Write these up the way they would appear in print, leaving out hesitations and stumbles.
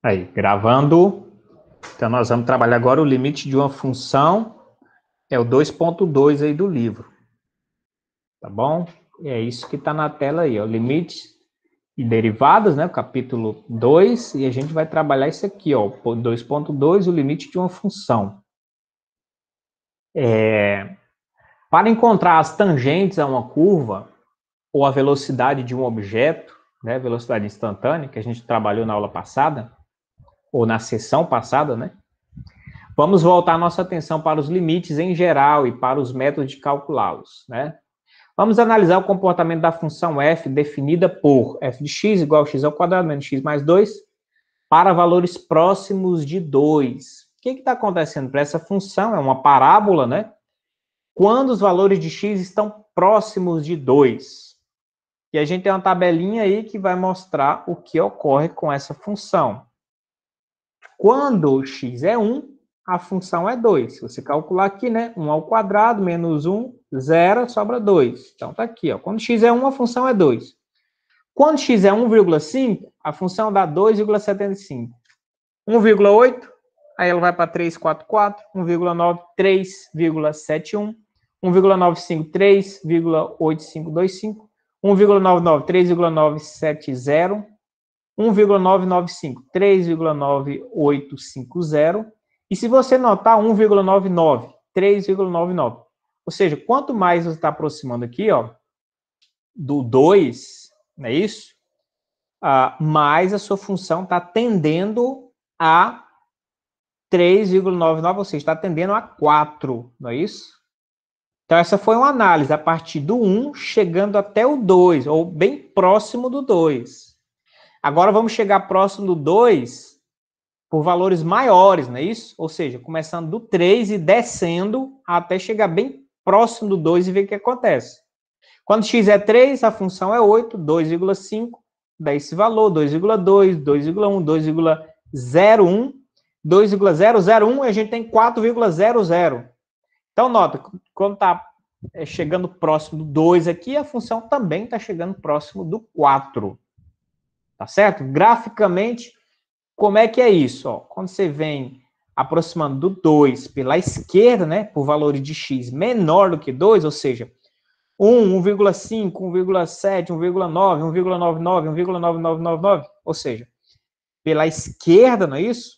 Aí, gravando. Então, nós vamos trabalhar agora o limite de uma função, é o 2.2 aí do livro. Tá bom? E é isso que está na tela aí, ó, limites e derivadas, né? O capítulo 2, e a gente vai trabalhar isso aqui, ó, 2.2, o limite de uma função. Para encontrar as tangentes a uma curva, ou a velocidade de um objeto, né? Velocidade instantânea, que a gente trabalhou na aula passada, ou na sessão passada, né? Vamos voltar nossa atenção para os limites em geral e para os métodos de calculá-los, né? Vamos analisar o comportamento da função f definida por f de x igual a x ao quadrado menos x mais 2 para valores próximos de 2. O que está acontecendo para essa função? É uma parábola, né? Quando os valores de x estão próximos de 2. E a gente tem uma tabelinha aí que vai mostrar o que ocorre com essa função. Quando x é 1, a função é 2. Se você calcular aqui, né? 1 ao quadrado menos 1, 0, sobra 2. Então, tá aqui, ó. Quando x é 1, a função é 2. Quando x é 1,5, a função dá 2,75. 1,8, aí ela vai para 3,44. 1,9, 3,71. 1,95, 3,8525. 1,99, 3,970. 1,995, 3,9850. E se você notar 1,99, 3,99. Ou seja, quanto mais você está aproximando aqui, ó, do 2, não é isso? Mais a sua função está tendendo a 3,99, ou seja, está tendendo a 4, não é isso? Então, essa foi uma análise a partir do 1 chegando até o 2, ou bem próximo do 2. Agora vamos chegar próximo do 2 por valores maiores, não é isso? Ou seja, começando do 3 e descendo até chegar bem próximo do 2 e ver o que acontece. Quando x é 3, a função é 8, 2,5, dá esse valor, 2,2, 2,1, 2,01, 2,001 e a gente tem 4,00. Então, nota, quando está chegando próximo do 2 aqui, a função também está chegando próximo do 4. Tá certo? Graficamente, como é que é isso? Ó, quando você vem aproximando do 2 pela esquerda, né, por valores de x menor do que 2, ou seja, 1, 1,5, 1,7, 1,9, 1,99, 1,9999, ou seja, pela esquerda, não é isso?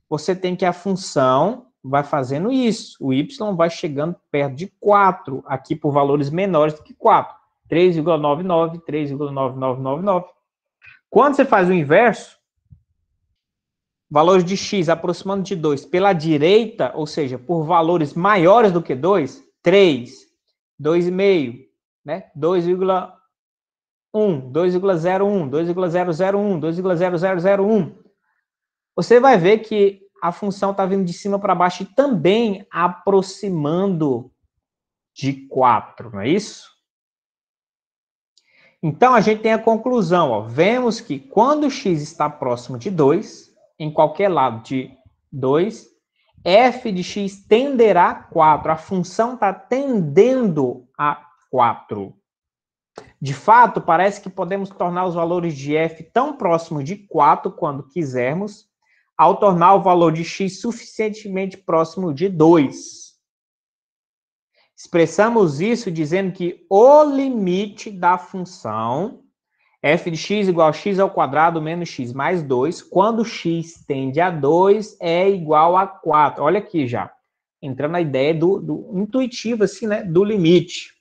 Você tem que a função vai fazendo isso. O y vai chegando perto de 4, aqui por valores menores do que 4. 3,99, 3,9999. Quando você faz o inverso, valores de x aproximando de 2 pela direita, ou seja, por valores maiores do que 2, 3, 2,5, né? 2,1, 2,01, 2,001, 2,0001. Você vai ver que a função está vindo de cima para baixo e também aproximando de 4, não é isso? Então, a gente tem a conclusão, ó. Vemos que quando x está próximo de 2, em qualquer lado de 2, f de x tenderá a 4. A função está tendendo a 4. De fato, parece que podemos tornar os valores de f tão próximos de 4 quando quisermos, ao tornar o valor de x suficientemente próximo de 2. Expressamos isso dizendo que o limite da função f de x igual a x ao quadrado menos x mais 2, quando x tende a 2, é igual a 4. Olha aqui já, entrando na ideia do intuitivo, assim, né, do limite.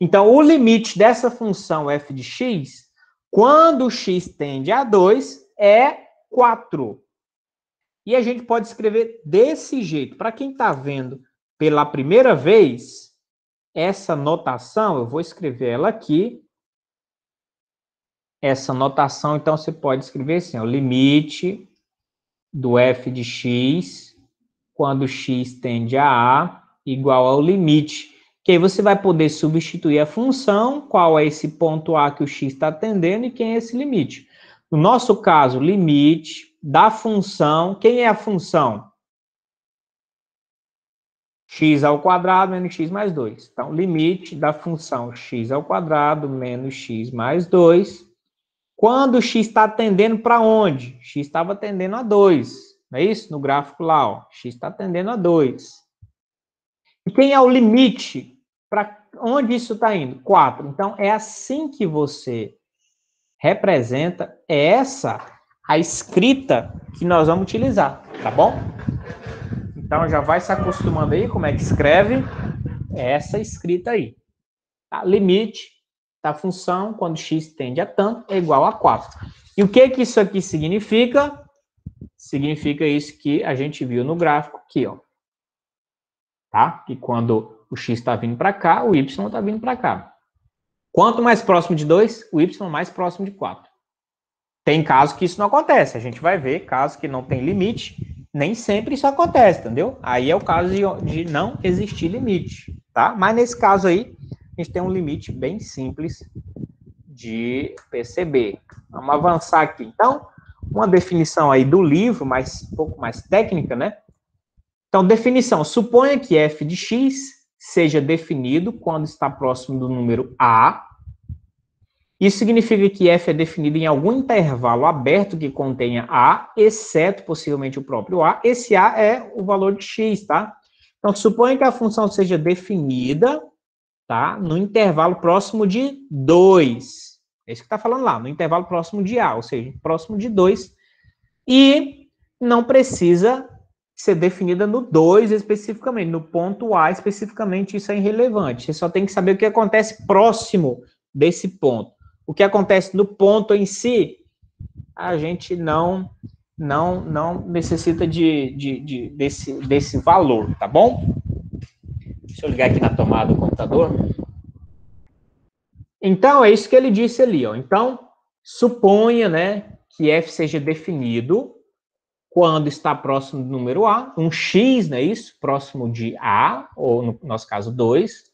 Então, o limite dessa função f de x, quando x tende a 2, é 4. E a gente pode escrever desse jeito. Para quem está vendo pela primeira vez, essa notação, eu vou escrever ela aqui. Essa notação, então, você pode escrever assim, o limite do f de x, quando x tende a igual ao limite. Que aí você vai poder substituir a função, qual é esse ponto A que o x está tendendo e quem é esse limite. No nosso caso, limite da função, quem é a função? X ao quadrado menos x mais 2. Então, limite da função x ao quadrado menos x mais 2 Quando x está tendendo para onde? X estava tendendo a 2. Não é isso? No gráfico lá, ó. X está tendendo a 2. E quem é o limite? Para onde isso está indo? 4. Então, é assim que você representa essa a escrita que nós vamos utilizar, tá bom? Então, já vai se acostumando aí como é que escreve essa escrita aí. Tá? Limite da função, quando x tende a tanto, é igual a 4. E o que isso aqui significa? Significa isso que a gente viu no gráfico aqui, ó. Tá? Que quando o x está vindo para cá, o y está vindo para cá. Quanto mais próximo de 2, o y mais próximo de 4. Tem casos que isso não acontece. A gente vai ver casos que não tem limite. Nem sempre isso acontece, entendeu? Aí é o caso de não existir limite, tá? Mas nesse caso aí, a gente tem um limite bem simples de perceber. Vamos avançar aqui. Então, uma definição aí do livro, mas um pouco mais técnica, né? Então, definição. Suponha que f de x seja definido quando está próximo do número a. Isso significa que f é definido em algum intervalo aberto que contenha a, exceto possivelmente o próprio a. Esse a é o valor de x, tá? Então, suponha que a função seja definida, tá? No intervalo próximo de 2. É isso que está falando lá, no intervalo próximo de a, ou seja, próximo de 2. E não precisa ser definida no 2 especificamente, no ponto A especificamente, isso é irrelevante. Você só tem que saber o que acontece próximo desse ponto. O que acontece no ponto em si, a gente não necessita desse valor, tá bom? Deixa eu ligar aqui na tomada do computador. Então, é isso que ele disse ali, ó. Então, suponha, né, que f seja definido quando está próximo do número a, um x, não é isso? Próximo de a, ou no nosso caso 2.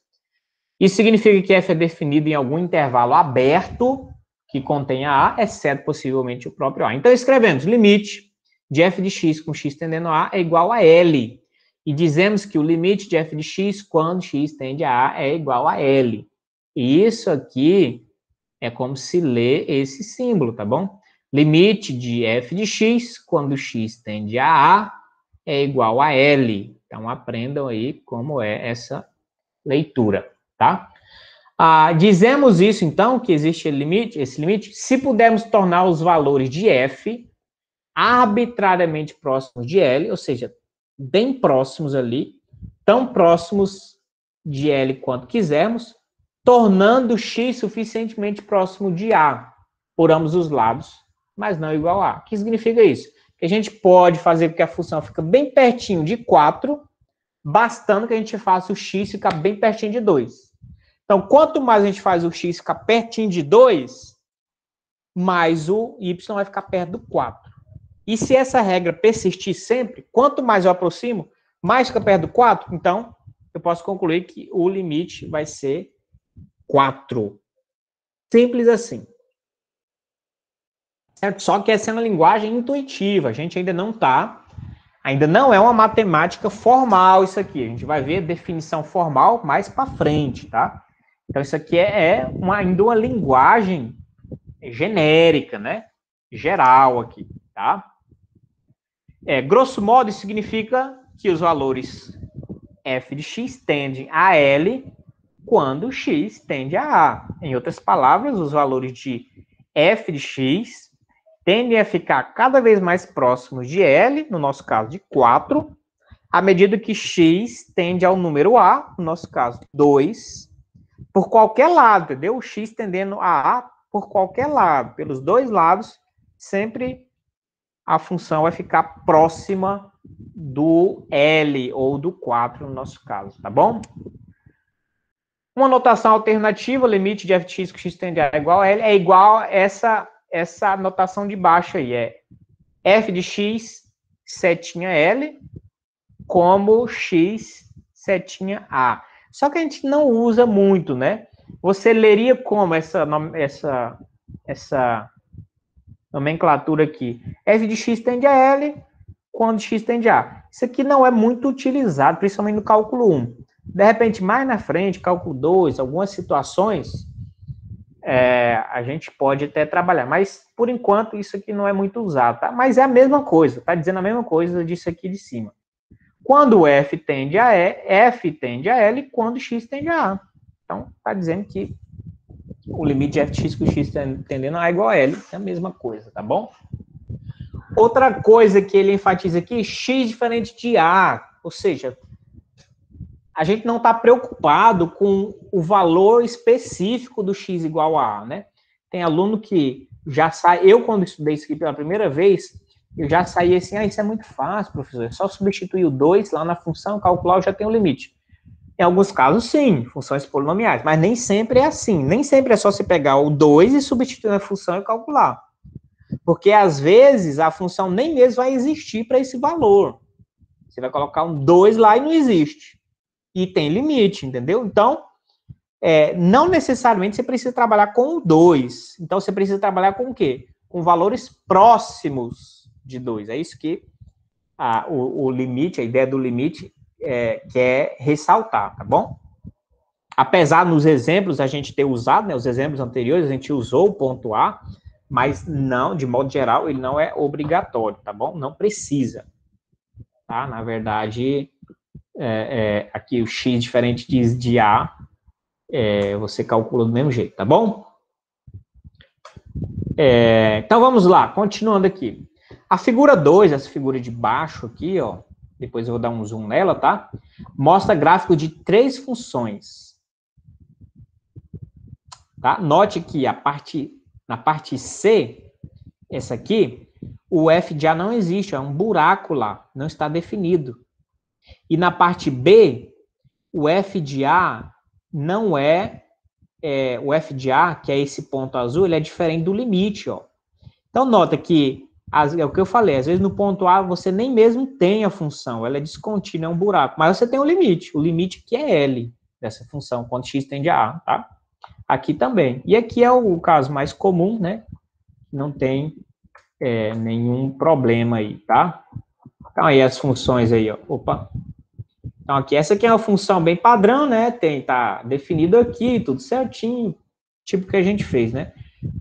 Isso significa que f é definido em algum intervalo aberto que contenha a, exceto possivelmente o próprio a. Então, escrevemos limite de f de x com x tendendo a é igual a L. E dizemos que o limite de f de x quando x tende a é igual a L. E isso aqui é como se lê esse símbolo, tá bom? Limite de f de x quando x tende a é igual a L. Então, aprendam aí como é essa leitura, tá? Dizemos isso, então, que existe esse limite, se pudermos tornar os valores de f arbitrariamente próximos de L, ou seja, bem próximos ali, tão próximos de L quanto quisermos, tornando x suficientemente próximo de a por ambos os lados, mas não igual a a. O que significa isso? Que a gente pode fazer com que a função fique bem pertinho de 4, bastando que a gente faça o x ficar bem pertinho de 2. Então, quanto mais a gente faz o x ficar pertinho de 2, mais o y vai ficar perto do 4. E se essa regra persistir sempre, quanto mais eu aproximo, mais fica perto do 4, então eu posso concluir que o limite vai ser 4. Simples assim. Certo? Só que essa é uma linguagem intuitiva, a gente ainda não é uma matemática formal isso aqui. A gente vai ver definição formal mais para frente, tá? Então isso aqui ainda uma linguagem genérica, né? Geral aqui, tá? Grosso modo, isso significa que os valores f de x tendem a L quando x tende a a. Em outras palavras, os valores de f de x tendem a ficar cada vez mais próximos de L, no nosso caso de 4, à medida que x tende ao número a, no nosso caso 2, por qualquer lado, entendeu? O x tendendo a por qualquer lado, pelos dois lados, sempre a função vai ficar próxima do L ou do 4 no nosso caso, tá bom? Uma notação alternativa, limite de f de x com x tende a é igual a L, é igual a essa notação de baixo aí, f de x setinha L como x setinha A. Só que a gente não usa muito, né? Você leria como essa nomenclatura aqui? F de x tende a L quando x tende a A. Isso aqui não é muito utilizado, principalmente no cálculo 1. De repente, mais na frente, cálculo 2, algumas situações, a gente pode até trabalhar, mas por enquanto isso aqui não é muito usado, tá? Mas é a mesma coisa, tá dizendo a mesma coisa disso aqui de cima. Quando F tende a E, F tende a L, quando X tende a A. Então, tá dizendo que o limite de f de x com x tendendo a igual a L é a mesma coisa, tá bom? Outra coisa que ele enfatiza aqui, x diferente de A, ou seja, a gente não está preocupado com o valor específico do x igual a A, né? Tem aluno que já sai, eu quando estudei isso aqui pela primeira vez, eu já saí assim, isso é muito fácil, professor, é só substituir o 2 lá na função, calcular, eu já tenho o limite. Em alguns casos, sim, funções polinomiais, mas nem sempre é assim. Nem sempre é só você pegar o 2 e substituir na função e calcular. Porque, às vezes, a função nem mesmo vai existir para esse valor. Você vai colocar um 2 lá e não existe. E tem limite, entendeu? Então, não necessariamente você precisa trabalhar com o 2. Então, você precisa trabalhar com o quê? Com valores próximos de 2. É isso que o limite, a ideia do limite, quer ressaltar, tá bom? Apesar nos exemplos a gente ter usado, né, os exemplos anteriores, a gente usou o ponto A, mas não, de modo geral, ele não é obrigatório, tá bom? Não precisa, tá? Na verdade, aqui o x diferente de A, você calcula do mesmo jeito, tá bom? Então vamos lá, continuando aqui. A figura 2, essa figura de baixo aqui, ó, depois eu vou dar um zoom nela, tá? Mostra gráfico de 3 funções. Tá? Note que na parte C, essa aqui, o f de A não existe, é um buraco lá, não está definido. E na parte B, o f de A não o f de A, que é esse ponto azul, ele é diferente do limite, ó. Então, nota que é o que eu falei, às vezes no ponto A você nem mesmo tem a função, ela é descontínua, é um buraco, mas você tem o limite que é L dessa função, quando x tende a A, tá? Aqui também. E aqui é o caso mais comum, né? Não tem nenhum problema aí, tá? Então, aí as funções aí, ó. Opa. Então, aqui, essa aqui é uma função bem padrão, né? Tá definido aqui, tudo certinho, tipo que a gente fez, né?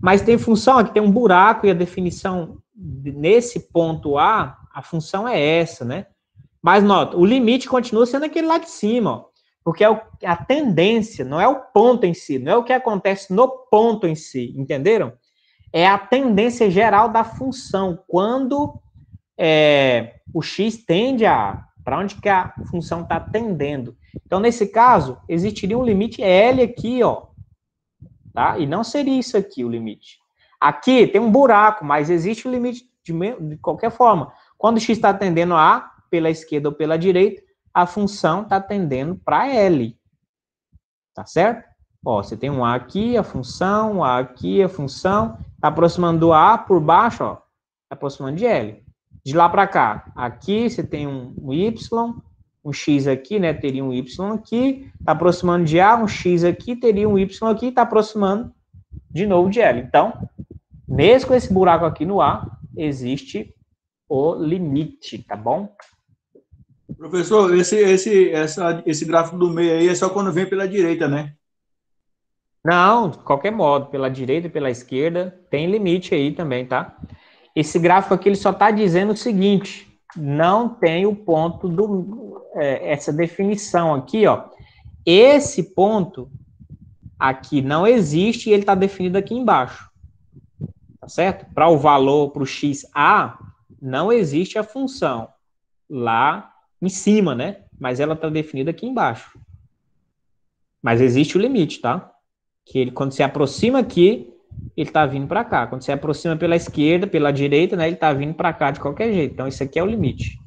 Mas tem função aqui, tem um buraco e a definição nesse ponto A, a função é essa, né? Mas nota, o limite continua sendo aquele lá de cima, ó, porque a tendência, não é o ponto em si, não é o que acontece no ponto em si, entenderam? É a tendência geral da função, quando o x tende a para onde que a função está tendendo. Então, nesse caso, existiria um limite L aqui, ó, tá? E não seria isso aqui o limite. Aqui tem um buraco, mas existe o limite de qualquer forma. Quando o x está tendendo a A, pela esquerda ou pela direita, a função está tendendo para L. Tá certo? Ó, você tem um A aqui, a função, um A aqui, a função. Está aproximando do A por baixo, ó. Está aproximando de L. De lá para cá, aqui você tem um Y, um X aqui, né? Teria um Y aqui. Está aproximando de A, um X aqui, teria um Y aqui. Está aproximando de novo de L. Então, mesmo com esse buraco aqui no A, existe o limite, tá bom? Professor, esse gráfico do meio aí é só quando vem pela direita, né? Não, de qualquer modo, pela direita e pela esquerda, tem limite aí também, tá? Esse gráfico aqui ele só está dizendo o seguinte, não tem o ponto essa definição aqui, ó. Esse ponto aqui não existe e ele está definido aqui embaixo. Tá certo? Para o valor, para o XA, não existe a função lá em cima, né? Mas ela está definida aqui embaixo. Mas existe o limite, tá? Que ele, quando se aproxima aqui, ele está vindo para cá. Quando se aproxima pela esquerda, pela direita, né? Ele está vindo para cá de qualquer jeito. Então, isso aqui é o limite.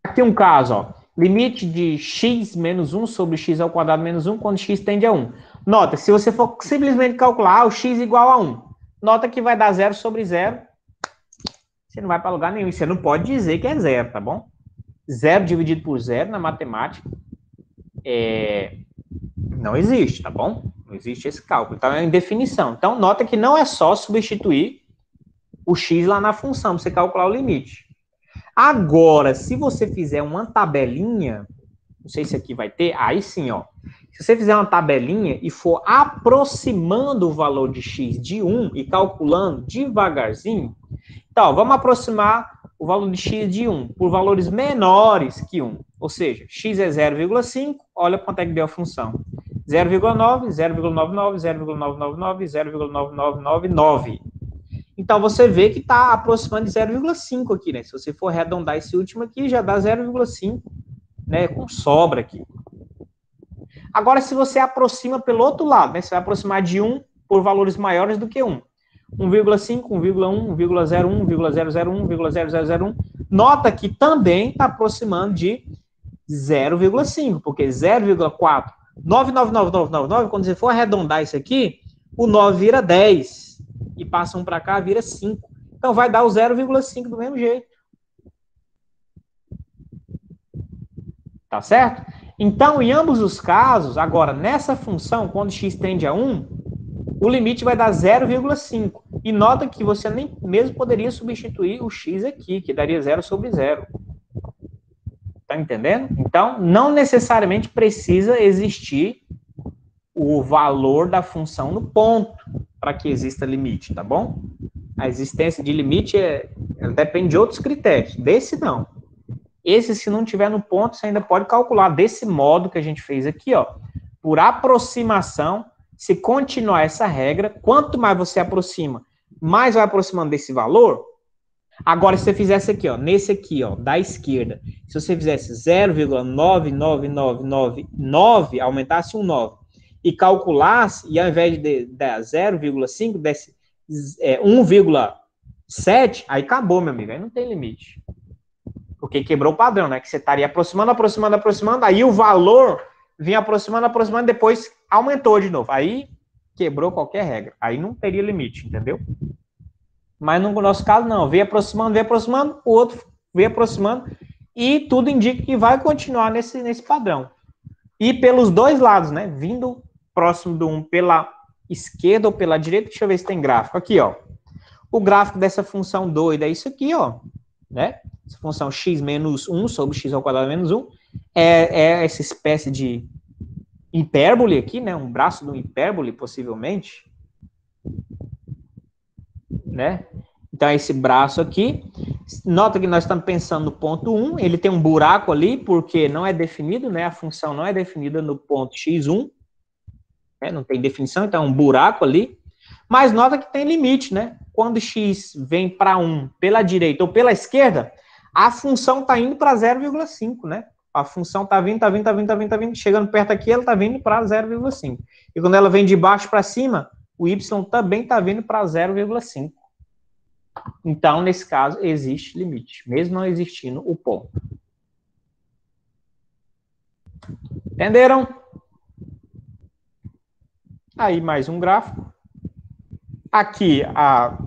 Aqui um caso, ó. Limite de x menos 1 sobre x ao quadrado menos 1 quando x tende a 1. Nota, se você for simplesmente calcular o x igual a 1, nota que vai dar 0 sobre 0. Você não vai para lugar nenhum. Você não pode dizer que é 0, tá bom? 0 dividido por 0 na matemática não existe, tá bom? Não existe esse cálculo. Então, é indefinição. Então, nota que não é só substituir o x lá na função para você calcular o limite. Agora, se você fizer uma tabelinha, não sei se aqui vai ter, aí sim, ó. Se você fizer uma tabelinha e for aproximando o valor de x de 1 e calculando devagarzinho, então, vamos aproximar o valor de x de 1 por valores menores que 1. Ou seja, x é 0,5, olha quanto é que deu a função. 0,9, 0,99, 0,999, 0,9999. Então, você vê que está aproximando de 0,5 aqui, né? Se você for arredondar esse último aqui, já dá 0,5, né? Com sobra aqui. Agora, se você aproxima pelo outro lado, né? Você vai aproximar de 1 por valores maiores do que 1. 1,5, 1,1, 1,01, 1,001, 1,0001. Nota que também está aproximando de 0,5, porque 0,4, 99999, quando você for arredondar isso aqui, o 9 vira 10. E passa um para cá, vira 5. Então, vai dar o 0,5 do mesmo jeito. Tá certo? Então, em ambos os casos, agora, nessa função, quando x tende a 1, o limite vai dar 0,5. E nota que você nem mesmo poderia substituir o x aqui, que daria 0 sobre 0. Tá entendendo? Então, não necessariamente precisa existir o valor da função no ponto para que exista limite, tá bom? A existência de limite depende de outros critérios. Desse, não. Esse, se não tiver no ponto, você ainda pode calcular desse modo que a gente fez aqui, ó. Por aproximação, se continuar essa regra, quanto mais você aproxima, mais vai aproximando desse valor. Agora, se você fizesse aqui, ó, nesse aqui, ó, da esquerda, se você fizesse 0,99999, aumentasse um 9, e calculasse, e ao invés de dar 0,5, desse 1,7, aí acabou, meu amigo, aí não tem limite. Porque quebrou o padrão, né? Que você estaria aproximando, aproximando, aproximando, aí o valor vinha aproximando, aproximando, depois aumentou de novo. Aí quebrou qualquer regra. Aí não teria limite, entendeu? Mas no nosso caso, não. Veio aproximando, o outro veio aproximando, e tudo indica que vai continuar nesse padrão. E pelos dois lados, né? Vindo próximo do 1 pela esquerda ou pela direita, deixa eu ver se tem gráfico. Aqui, ó. O gráfico dessa função doida é isso aqui, ó. Né? Essa função x menos 1 sobre x ao quadrado menos 1 é essa espécie de hipérbole aqui, né? Um braço de um hipérbole, possivelmente. Né? Então, é esse braço aqui. Nota que nós estamos pensando no ponto 1. Ele tem um buraco ali, porque não é definido, né? A função não é definida no ponto x1. Né? Não tem definição, então é um buraco ali. Mas nota que tem limite, né? Quando x vem para 1 pela direita ou pela esquerda, a função está indo para 0,5, né? A função está vindo, chegando perto aqui, ela está vindo para 0,5. E quando ela vem de baixo para cima, o y também está vindo para 0,5. Então, nesse caso, existe limite, mesmo não existindo o ponto. Entenderam? Aí, mais um gráfico. Aqui, a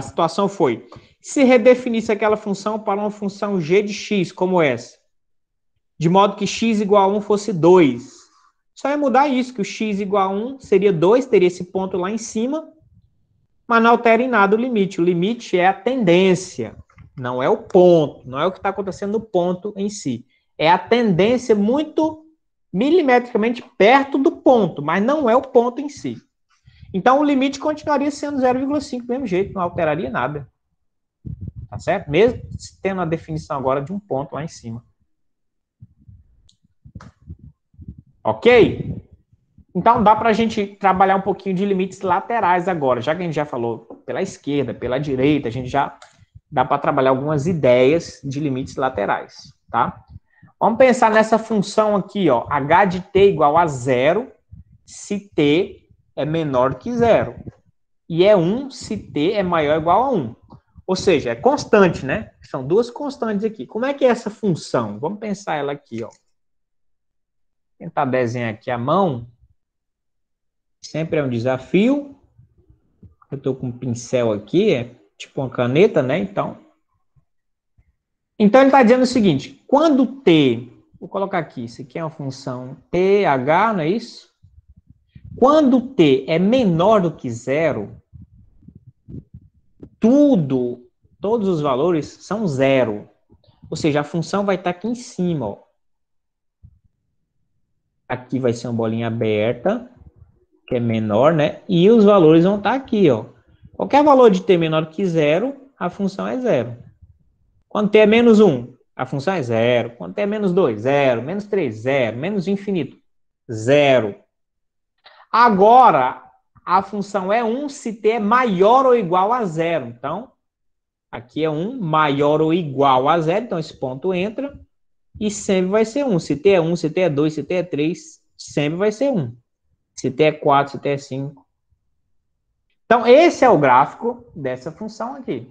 situação foi, se redefinisse aquela função para uma função g de x, como essa, de modo que x igual a 1 fosse 2, só ia mudar isso, que o x igual a 1 seria 2, teria esse ponto lá em cima, mas não altera em nada o limite. O limite é a tendência, não é o ponto, não é o que está acontecendo no ponto em si. É a tendência muito milimetricamente perto do ponto, mas não é o ponto em si. Então, o limite continuaria sendo 0,5 do mesmo jeito, não alteraria nada. Tá certo? Mesmo tendo a definição agora de um ponto lá em cima. Ok? Então, dá para a gente trabalhar um pouquinho de limites laterais agora. Já que a gente já falou pela esquerda, pela direita, a gente já dá para trabalhar algumas ideias de limites laterais, tá? Vamos pensar nessa função aqui, ó, h de t igual a 0, se t é menor que 0. E é 1 se t é maior ou igual a 1. Ou seja, é constante, né? São duas constantes aqui. Como é que é essa função? Vamos pensar ela aqui, ó. Tentar desenhar aqui a mão. Sempre é um desafio. Eu estou com um pincel aqui, é tipo uma caneta, né? Então ele está dizendo o seguinte, quando t, vou colocar aqui, isso aqui é uma função TH, não é isso? Quando t é menor do que 0, todos os valores são 0. Ou seja, a função vai estar aqui em cima, ó. Aqui vai ser uma bolinha aberta, que é menor, né? E os valores vão estar aqui, ó. Qualquer valor de t menor que zero, a função é zero. Quando t é menos 1, a função é zero. Quando t é menos 2, zero. Menos 3, zero. Menos infinito, zero. Agora, a função é 1 se t é maior ou igual a zero. Então, aqui é 1 maior ou igual a zero. Então, esse ponto entra. E sempre vai ser 1. Se t é 1, se t é 2, se t é 3, sempre vai ser 1. Se t é 4, se t é 5. Então, esse é o gráfico dessa função aqui.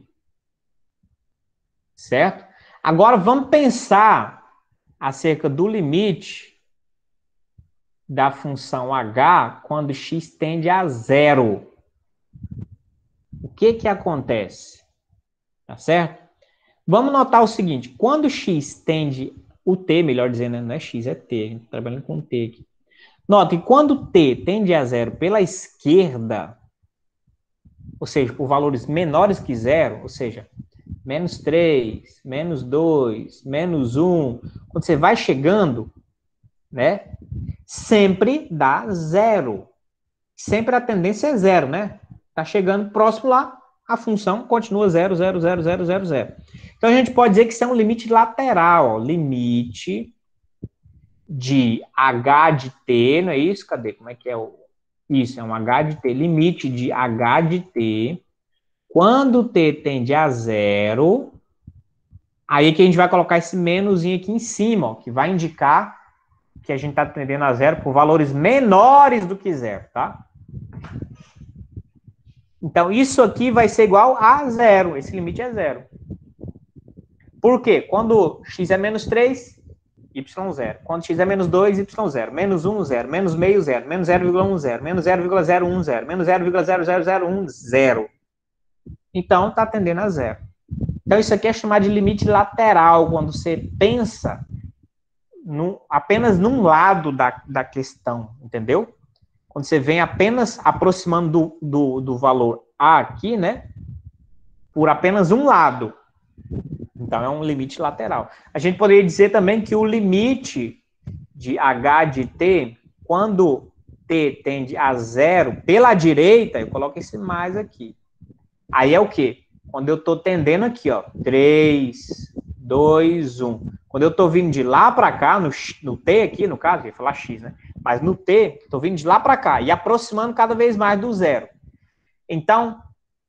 Certo? Agora, vamos pensar acerca do limite da função h quando x tende a zero. O que acontece? Tá certo? Vamos notar o seguinte. Quando x tende... O t, melhor dizendo, não é x, é t. A gente tá trabalhando com t aqui. Note que quando t tende a zero pela esquerda, ou seja, por valores menores que zero, ou seja, menos 3, menos 2, menos 1, quando você vai chegando, né, sempre dá zero. Sempre a tendência é zero, né? Tá chegando próximo lá, a função continua 0, 0, 0, 0, 0, 0. Então, a gente pode dizer que isso é um limite lateral, ó, limite de h de t, não é isso? Cadê? Como é que é o... Isso, é um h de t, limite de h de t, quando t tende a zero, aí que a gente vai colocar esse menuzinho aqui em cima, ó, que vai indicar que a gente está tendendo a zero por valores menores do que zero, tá? Então, isso aqui vai ser igual a zero, esse limite é zero. Por quê? Quando x é menos 3, y0. Quando x é menos 2, y0. Menos 1, 0. Menos meio, 0. Menos 0,1, 0. Menos 0,01, 0. Menos 0,0001, 0. Então, está tendendo a zero. Então, isso aqui é chamado de limite lateral, quando você pensa apenas num lado da questão, entendeu? Quando você vem apenas aproximando do valor A aqui, né? Por apenas um lado. Então, é um limite lateral. A gente poderia dizer também que o limite de h de t, quando t tende a zero pela direita, eu coloco esse mais aqui. Aí é o quê? Quando eu estou tendendo aqui, ó, 3, 2, 1. Quando eu estou vindo de lá para cá, no t aqui, no caso, eu ia falar x, né? Mas no t, estou vindo de lá para cá e aproximando cada vez mais do zero. Então,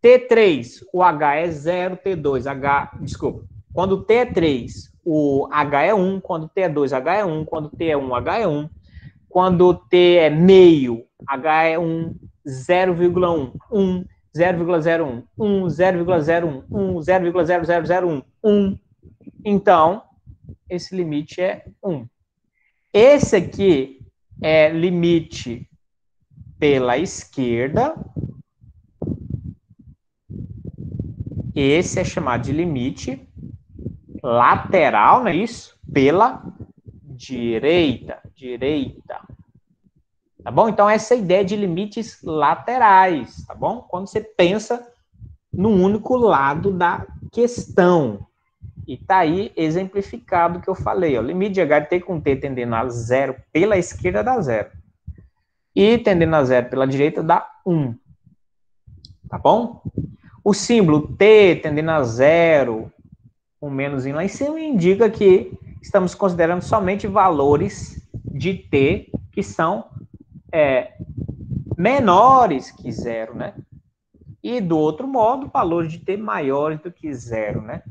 T3, o H é 0, T2, H... Desculpa. Quando T é 3, o H é 1. Quando T é 2, H é 1. Quando T é 1, H é 1. Quando T é meio, H é 1, 0,1, 1, 0,01, 1, 0,01, 1, 0,0001, 1. Então, esse limite é 1. Esse aqui é limite pela esquerda. Esse é chamado de limite lateral, não é isso? Pela direita. Tá bom? Então, essa é a ideia de limites laterais, tá bom? Quando você pensa num único lado da questão. E tá aí exemplificado o que eu falei, ó. Limite de h de t com t tendendo a zero pela esquerda dá zero. E tendendo a zero pela direita dá 1. Tá bom? O símbolo t tendendo a zero, um menozinho lá em cima, indica que estamos considerando somente valores de t que são menores que zero, né? E do outro modo, valores de t maiores do que zero, né?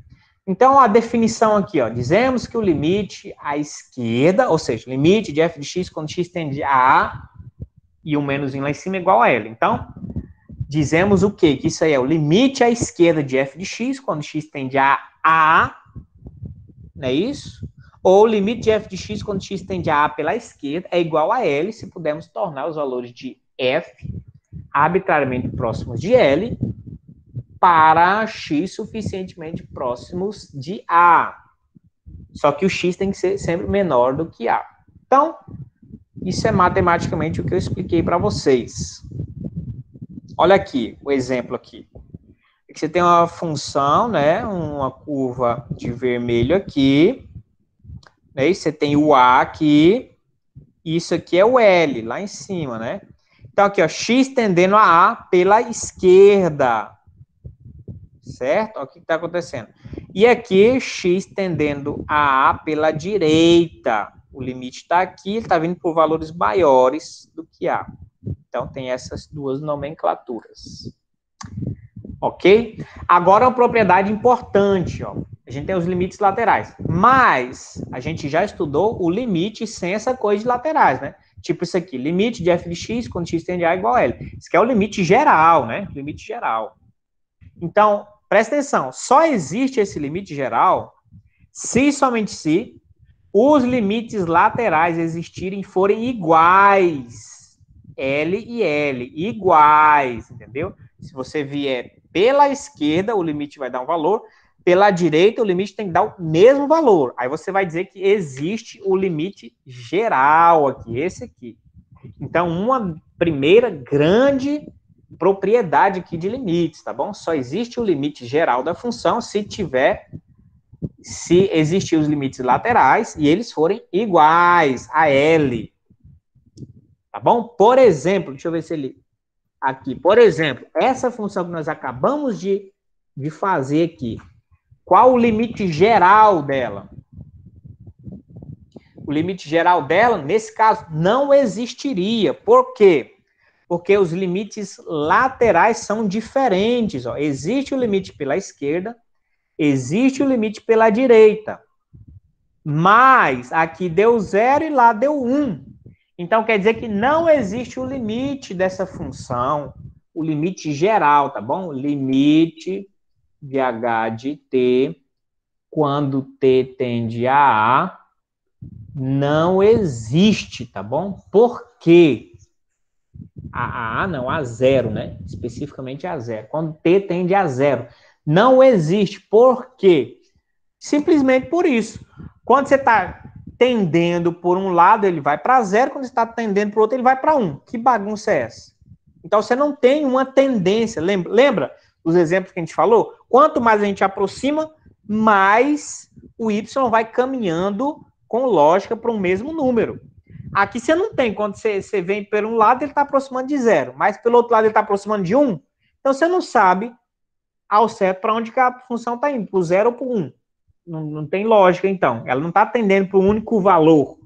Então, a definição aqui, ó, dizemos que o limite à esquerda, ou seja, limite de f de x quando x tende a A e um menozinho lá em cima é igual a L. Então, dizemos o quê? Que isso aí é o limite à esquerda de f de x quando x tende a A, não é isso? Ou o limite de f de x quando x tende a A pela esquerda é igual a L, se pudermos tornar os valores de f arbitrariamente próximos de L para x suficientemente próximos de A. Só que o x tem que ser sempre menor do que A. Então, isso é matematicamente o que eu expliquei para vocês. Olha aqui, o exemplo aqui. Você tem uma função, né, uma curva de vermelho aqui, né, e você tem o A aqui, Isso aqui é o L, lá em cima, né? Então, aqui, ó, x tendendo a A pela esquerda. Certo? Olha o que está acontecendo. E aqui, x tendendo a A pela direita. O limite está aqui, ele está vindo por valores maiores do que A. Então, tem essas duas nomenclaturas. Ok? Agora, uma propriedade importante, ó. A gente tem os limites laterais. Mas, a gente já estudou o limite sem essa coisa de laterais, né? Tipo isso aqui, limite de f de x quando x tende a A igual a L. Isso aqui é o limite geral, né? Limite geral. Então, presta atenção, só existe esse limite geral se somente se os limites laterais existirem e forem iguais. L e L, iguais, entendeu? Se você vier pela esquerda, o limite vai dar um valor, pela direita, o limite tem que dar o mesmo valor. Aí você vai dizer que existe o limite geral aqui, esse aqui. Então, uma primeira grande propriedade aqui de limites, tá bom? Só existe o limite geral da função se existir os limites laterais e eles forem iguais a L. Tá bom? Por exemplo, deixa eu ver se ele... Aqui, por exemplo, essa função que nós acabamos de fazer aqui, qual o limite geral dela? O limite geral dela, nesse caso, não existiria. Por quê? Porque os limites laterais são diferentes. Ó. Existe o limite pela esquerda, existe o limite pela direita. Mas aqui deu 0 e lá deu 1. Então, quer dizer que não existe o limite dessa função, o limite geral, tá bom? Limite de h de t, quando t tende a A, não existe, tá bom? Por quê? A 0, né? Especificamente a 0. Quando t tende a 0. Não existe. Por quê? Simplesmente por isso. Quando você está tendendo por um lado, ele vai para 0. Quando você está tendendo para o outro, ele vai para 1. Que bagunça é essa? Então, você não tem uma tendência. Lembra dos exemplos que a gente falou? Quanto mais a gente aproxima, mais o y vai caminhando com lógica para o mesmo número. Aqui você não tem. Quando você vem por um lado, ele está aproximando de 0. Mas pelo outro lado, ele está aproximando de 1. Então, você não sabe ao certo para onde que a função está indo. Para o 0 ou para o 1. Não tem lógica, então. Ela não está atendendo para o único valor.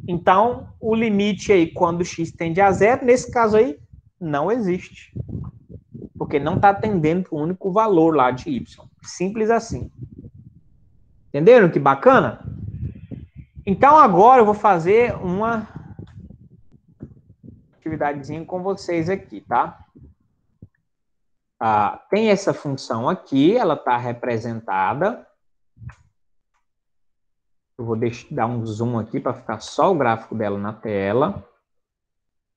Então, o limite aí, quando x tende a 0, nesse caso aí, não existe. Porque não está atendendo para o único valor lá de y. Simples assim. Entenderam que bacana? Então, agora eu vou fazer uma atividadezinha com vocês aqui, tá? Tem essa função aqui, ela está representada. Eu vou dar um zoom aqui para ficar só o gráfico dela na tela.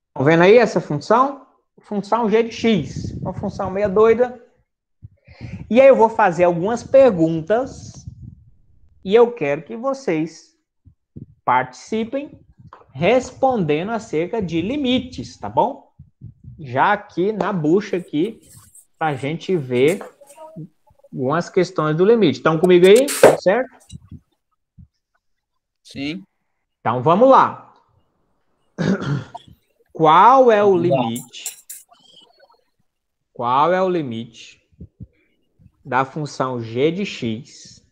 Estão vendo aí essa função? Função g de x. Uma função meio doida. E aí eu vou fazer algumas perguntas e eu quero que vocês participem respondendo acerca de limites, tá bom? Já aqui na bucha aqui, para a gente ver algumas questões do limite. Estão comigo aí? Certo? Sim. Então, vamos lá. Qual é o limite? Qual é o limite da função g de x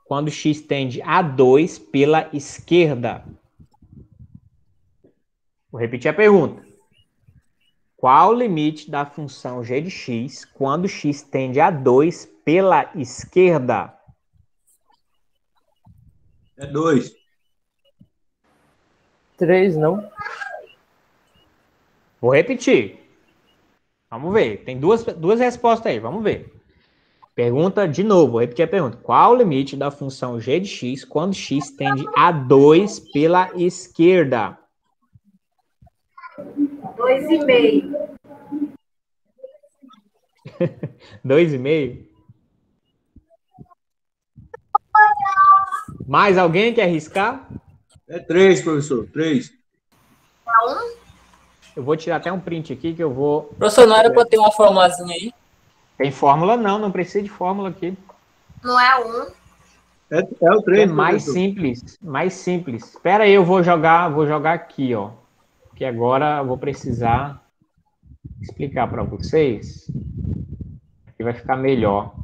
quando x tende a 2 pela esquerda? Vou repetir a pergunta. Qual o limite da função g de x quando x tende a 2 pela esquerda? É 2. 3, não? Vou repetir. Vamos ver. Tem duas respostas aí. Vamos ver. Pergunta de novo. Vou repetir a pergunta. Qual o limite da função g de x quando x tende a 2 pela esquerda? 2,5. 2,5? Mais alguém quer arriscar? É 3, professor. 3. Eu vou tirar até um print aqui que eu vou... Professor, não era para ter uma formulazinha aí? Tem fórmula? Não precisa de fórmula aqui. Não é 1. É o 3, É mais simples, mais simples. Espera aí, eu vou jogar aqui, ó. Que agora eu vou precisar explicar para vocês. Que vai ficar melhor.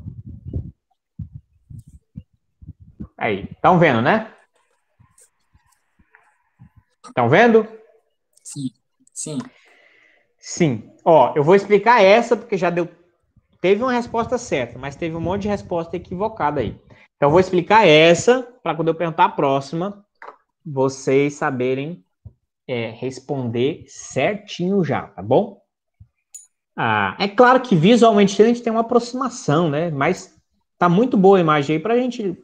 Aí, estão vendo, né? Estão vendo? Sim, sim. Sim. Ó, eu vou explicar essa porque já deu. Teve uma resposta certa, mas teve um monte de resposta equivocada aí. Então, eu vou explicar essa para quando eu perguntar a próxima, vocês saberem responder certinho já, tá bom? É claro que visualmente a gente tem uma aproximação, né? Mas tá muito boa a imagem aí para a gente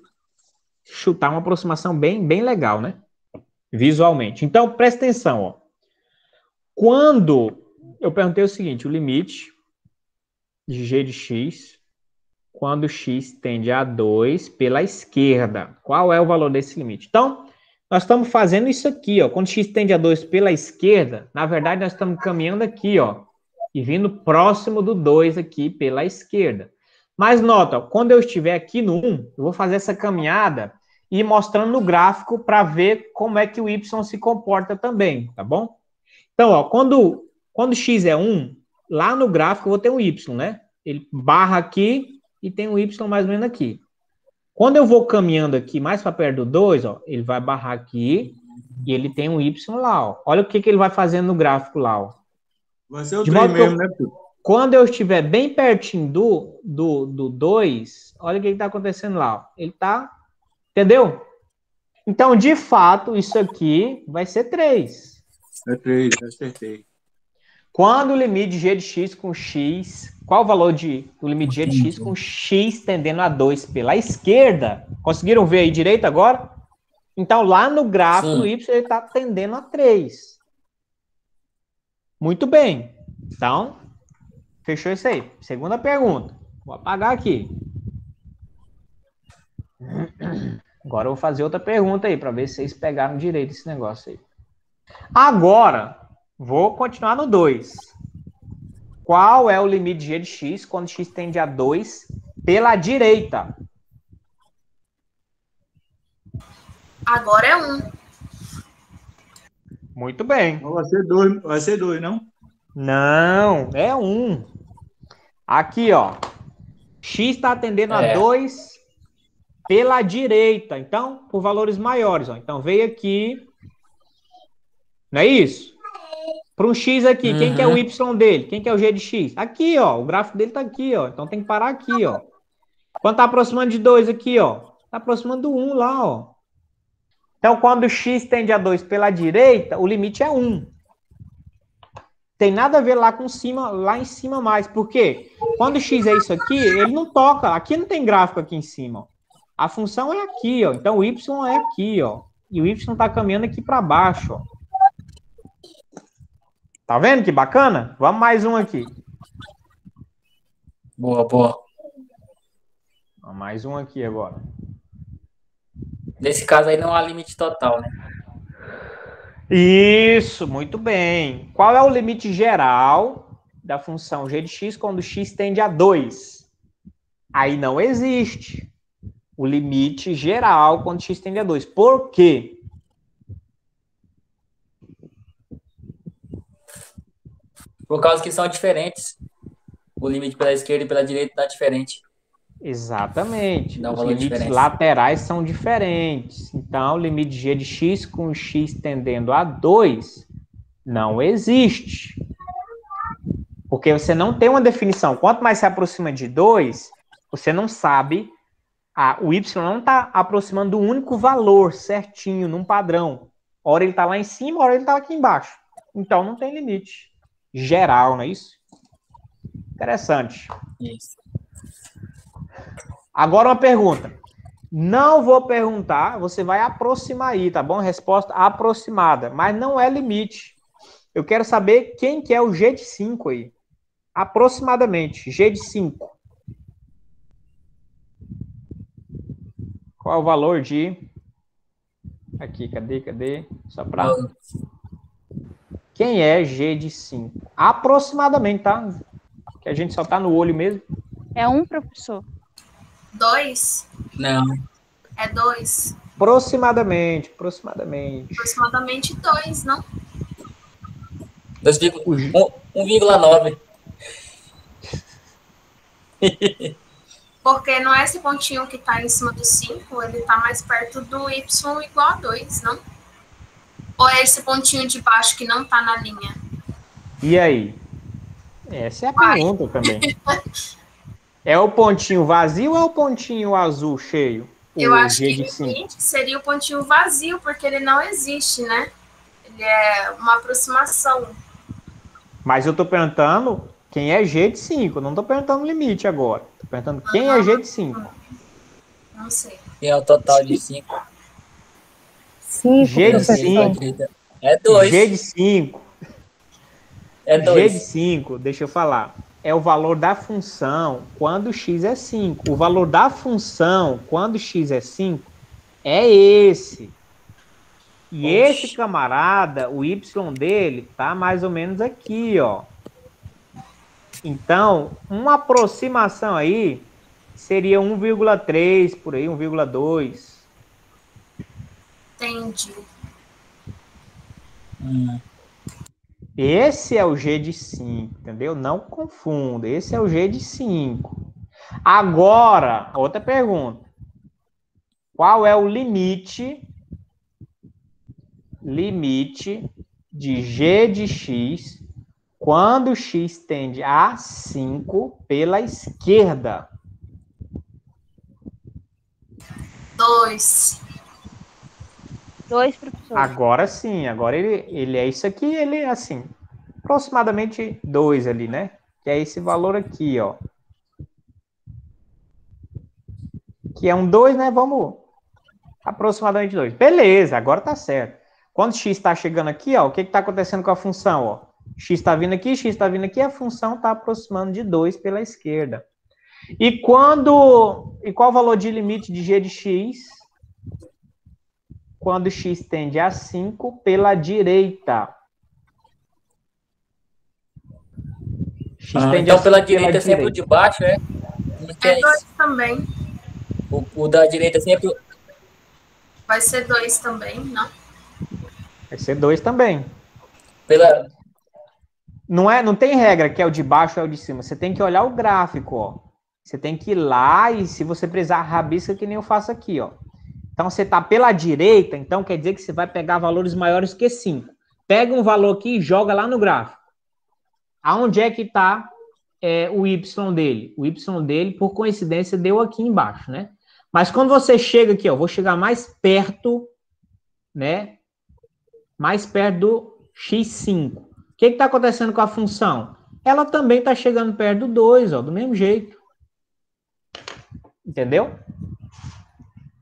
chutar uma aproximação bem, bem legal, né? Visualmente. Então, presta atenção, ó. Quando eu perguntei o seguinte, o limite de g de x, quando x tende a 2 pela esquerda. Qual é o valor desse limite? Então, nós estamos fazendo isso aqui, ó. Quando x tende a 2 pela esquerda, na verdade, nós estamos caminhando aqui, ó. E vindo próximo do 2 aqui pela esquerda. Mas nota, ó, quando eu estiver aqui no 1, eu vou fazer essa caminhada e ir mostrando no gráfico para ver como é que o y se comporta também, tá bom? Então, ó, quando x é 1, lá no gráfico eu vou ter um y, né? Ele barra aqui e tem um y mais ou menos aqui. Quando eu vou caminhando aqui mais para perto do 2, ó, ele vai barrar aqui e ele tem um y lá, ó. Olha o que ele vai fazendo no gráfico lá, ó. Vai ser o 3 mesmo, né, Pedro? Quando eu estiver bem pertinho do 2, olha o que está acontecendo lá, ó. Ele tá... Entendeu? Então, de fato, isso aqui vai ser 3. É 3, acertei. Quando o limite de g de x com x... Qual o valor do limite de g de x com x tendendo a 2 pela esquerda? Conseguiram ver aí direito agora? Então, lá no gráfico, o y está tendendo a 3. Muito bem. Então, fechou isso aí. Segunda pergunta. Vou apagar aqui. Agora eu vou fazer outra pergunta aí, para ver se vocês pegaram direito esse negócio aí. Agora, vou continuar no 2. Qual é o limite de g de x quando x tende a 2 pela direita? Agora é 1. Muito bem. Vai ser 2, não? Não, é 1. Aqui, ó. X está tendendo a 2 pela direita. Então, por valores maiores, ó. Então, veio aqui. Não é isso? Para um x aqui, quem que é o y dele? Quem que é o g de x? Aqui, ó. O gráfico dele está aqui, ó. Então, tem que parar aqui, ó. Quando está aproximando de 2 aqui, ó. Está aproximando do 1 lá, ó. Então, quando x tende a 2 pela direita, o limite é 1. Tem nada a ver lá em cima mais. Por quê? Quando x é isso aqui, ele não toca. Aqui não tem gráfico aqui em cima, ó. A função é aqui, ó. Então, o y é aqui, ó. E o y está caminhando aqui para baixo, ó. Tá vendo que bacana? Vamos mais um aqui. Boa, boa. Mais um aqui agora. Nesse caso aí não há limite total, né? Isso, muito bem. Qual é o limite geral da função g de x quando x tende a 2? Aí não existe o limite geral quando x tende a 2. Por quê? Por causa que são diferentes. O limite pela esquerda e pela direita está diferente. Exatamente. Dá um Os valor limites diferente. laterais são diferentes. Então, o limite de g de x com x tendendo a 2 não existe. Porque você não tem uma definição. Quanto mais se aproxima de 2, você não sabe. O y não está aproximando do único valor certinho, num padrão. Ora ele está lá em cima, ora ele está aqui embaixo. Então, não tem limite geral, não é isso? Interessante. Isso. Agora uma pergunta. Não vou perguntar, você vai aproximar aí, tá bom? Resposta aproximada, mas não é limite. Eu quero saber quem que é o g de 5 aí. Aproximadamente, g de 5. Qual é o valor de... Aqui, cadê? Só pra... Quem é g de 5? Aproximadamente, tá? Que a gente só tá no olho mesmo. É 1, professor? 2. Não. É 2. Aproximadamente. Aproximadamente 2, não? 1,9. Porque não é esse pontinho que está em cima do 5, ele está mais perto do y igual a 2, não? Ou é esse pontinho de baixo que não está na linha? E aí? Essa é a pergunta também. É o pontinho vazio ou é o pontinho azul cheio? Eu acho G que de 5. limite seria o pontinho vazio, porque ele não existe, né? Ele é uma aproximação. Mas eu tô perguntando quem é G de 5. Não tô perguntando o limite agora. Tô perguntando quem é G de 5. Não sei. E é o total de 5. 5, G de professor. 5. É 2. G de 5. É G 2. de 5, deixa eu falar. É o valor da função quando x é 5. O valor da função quando x é 5 é esse. E esse camarada, o y dele, tá mais ou menos aqui, ó. Então, uma aproximação aí seria 1,3 por aí, 1,2. Entendi. Esse é o G de 5, entendeu? Não confunda. Esse é o G de 5. Agora, outra pergunta. Qual é o limite de G de x quando x tende a 5 pela esquerda? 2. 2, professor. Agora sim, agora ele é isso aqui, ele é assim, aproximadamente 2 ali, né? Que é esse valor aqui, ó. Que é um 2, né? Vamos, aproximadamente 2. Beleza, agora tá certo. Quando x está chegando aqui, ó, o que está acontecendo com a função? Ó? X está vindo aqui, a função está aproximando de 2 pela esquerda. E qual o valor de limite de g de x? Quando x tende a 5 pela direita. Então, pela direita é sempre o de baixo, é? É 2 também. O da direita é sempre... Vai ser 2 também, não? Vai ser 2 também. Pela... Não tem regra que é o de baixo ou é o de cima. Você tem que olhar o gráfico, ó. Você tem que ir lá e, se você precisar, rabisca que nem eu faço aqui, ó. Então, você está pela direita, então quer dizer que você vai pegar valores maiores que 5. Pega um valor aqui e joga lá no gráfico. Aonde é que está o y dele? O y dele, por coincidência, deu aqui embaixo, né? Mas quando você chega aqui, ó, vou chegar mais perto, né? Mais perto do x5. O que está acontecendo com a função? Ela também está chegando perto do 2, ó, do mesmo jeito. Entendeu?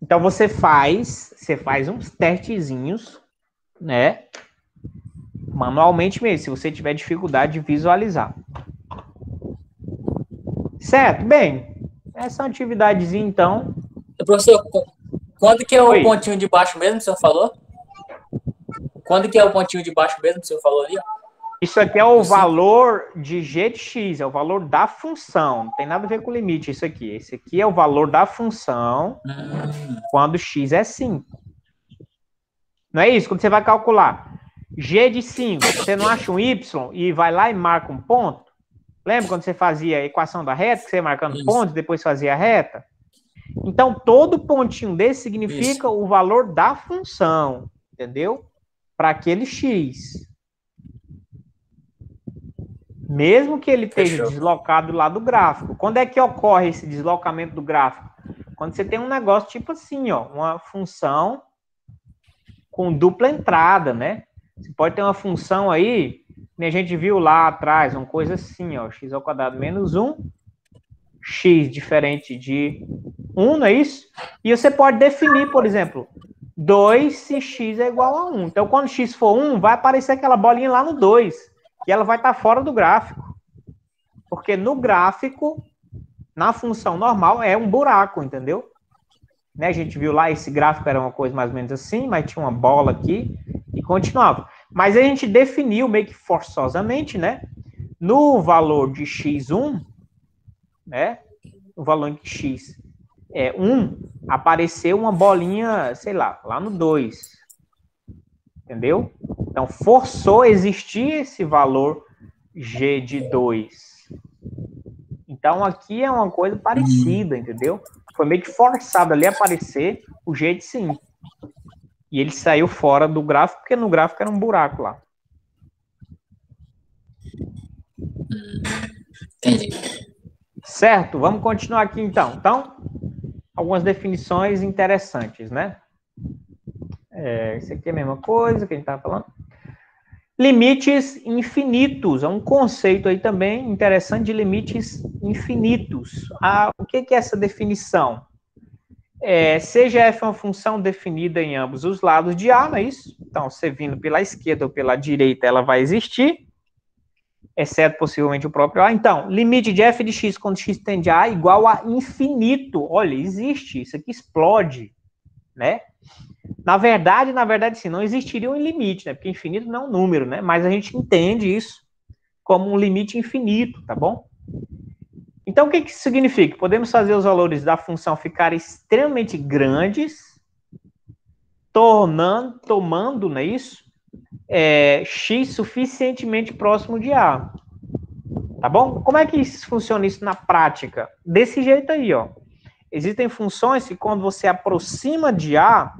Então, você faz uns testezinhos, né? Manualmente mesmo, se você tiver dificuldade de visualizar. Certo? Bem, essa atividadezinha, então... Professor, quando que é o pontinho de baixo mesmo que o senhor falou? Quando que é o pontinho de baixo mesmo que o senhor falou ali? Isso aqui é o valor de g de x, é o valor da função. Não tem nada a ver com o limite isso aqui. Esse aqui é o valor da função quando x é 5. Não é isso? Quando você vai calcular g de 5, você não acha um y e vai lá e marca um ponto? Lembra quando você fazia a equação da reta, que você ia marcando pontos, depois fazia a reta? Então, todo pontinho desse significa o valor da função, entendeu? Para aquele x. Mesmo que ele esteja deslocado lá do gráfico. Quando é que ocorre esse deslocamento do gráfico? Quando você tem um negócio tipo assim, ó, uma função com dupla entrada, né? Você pode ter uma função aí, que a gente viu lá atrás, uma coisa assim, ó, x ao quadrado menos 1, x diferente de 1, não é isso? E você pode definir, por exemplo, 2 se x é igual a 1. Então, quando x for 1, vai aparecer aquela bolinha lá no 2. E ela vai estar fora do gráfico. Porque no gráfico, na função normal, é um buraco, entendeu? Né? A gente viu lá, esse gráfico era uma coisa mais ou menos assim, mas tinha uma bola aqui e continuava. Mas a gente definiu meio que forçosamente, né? No valor de x1, né? O valor em que x é 1, apareceu uma bolinha, sei lá no 2. Entendeu? Então, forçou existir esse valor G de 2. Então, aqui é uma coisa parecida, entendeu? Foi meio que forçado ali a aparecer o G de 5. E ele saiu fora do gráfico, porque no gráfico era um buraco lá. Entendi. Certo? Vamos continuar aqui, então. Então, algumas definições interessantes, né? Isso aqui é a mesma coisa que a gente estava falando. Limites infinitos. É um conceito aí também interessante de limites infinitos. O que é essa definição? Seja f uma função definida em ambos os lados de A, não é isso? Então, você vindo pela esquerda ou pela direita, ela vai existir, exceto possivelmente o próprio A. Então, limite de f de x quando x tende a A igual a infinito. Olha, existe, isso aqui explode, né? Na verdade, sim, não existiria um limite, né? Porque infinito não é um número, né? Mas a gente entende isso como um limite infinito, tá bom? Então, o que isso significa? Podemos fazer os valores da função ficarem extremamente grandes, tomando, não é isso? X suficientemente próximo de A. Tá bom? Como é que funciona isso na prática? Desse jeito aí, ó. Existem funções que quando você aproxima de a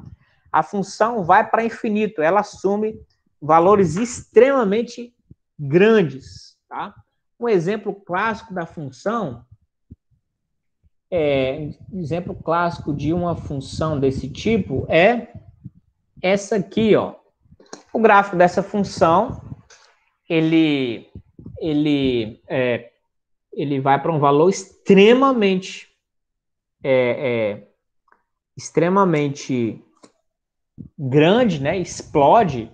função vai para infinito. Ela assume valores extremamente grandes, tá? Um exemplo clássico da função exemplo clássico de uma função desse tipo é essa aqui, ó. O gráfico dessa função, ele vai para um valor extremamente grande, né? Explode,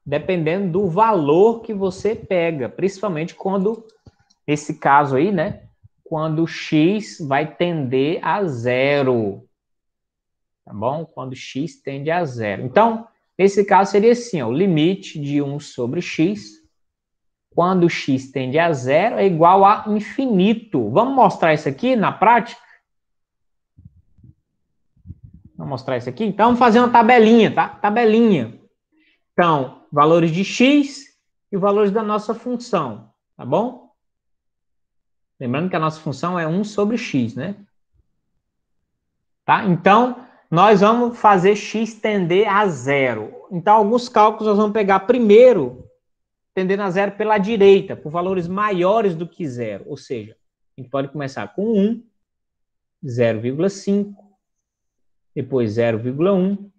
dependendo do valor que você pega, principalmente quando, nesse caso aí, né? Quando x vai tender a 0. Tá bom? Quando x tende a 0. Então, nesse caso seria assim, ó, o limite de 1 sobre x, quando x tende a 0, é igual a infinito. Vamos mostrar isso aqui na prática? Vamos mostrar isso aqui? Então, vamos fazer uma tabelinha, tá? Tabelinha. Então, valores de x e os valores da nossa função, tá bom? Lembrando que a nossa função é 1 sobre x, né? Tá? Então, nós vamos fazer x tender a 0. Então, alguns cálculos nós vamos pegar primeiro, tendendo a 0 pela direita, por valores maiores do que 0. Ou seja, a gente pode começar com 1, 0,5, depois 0,1,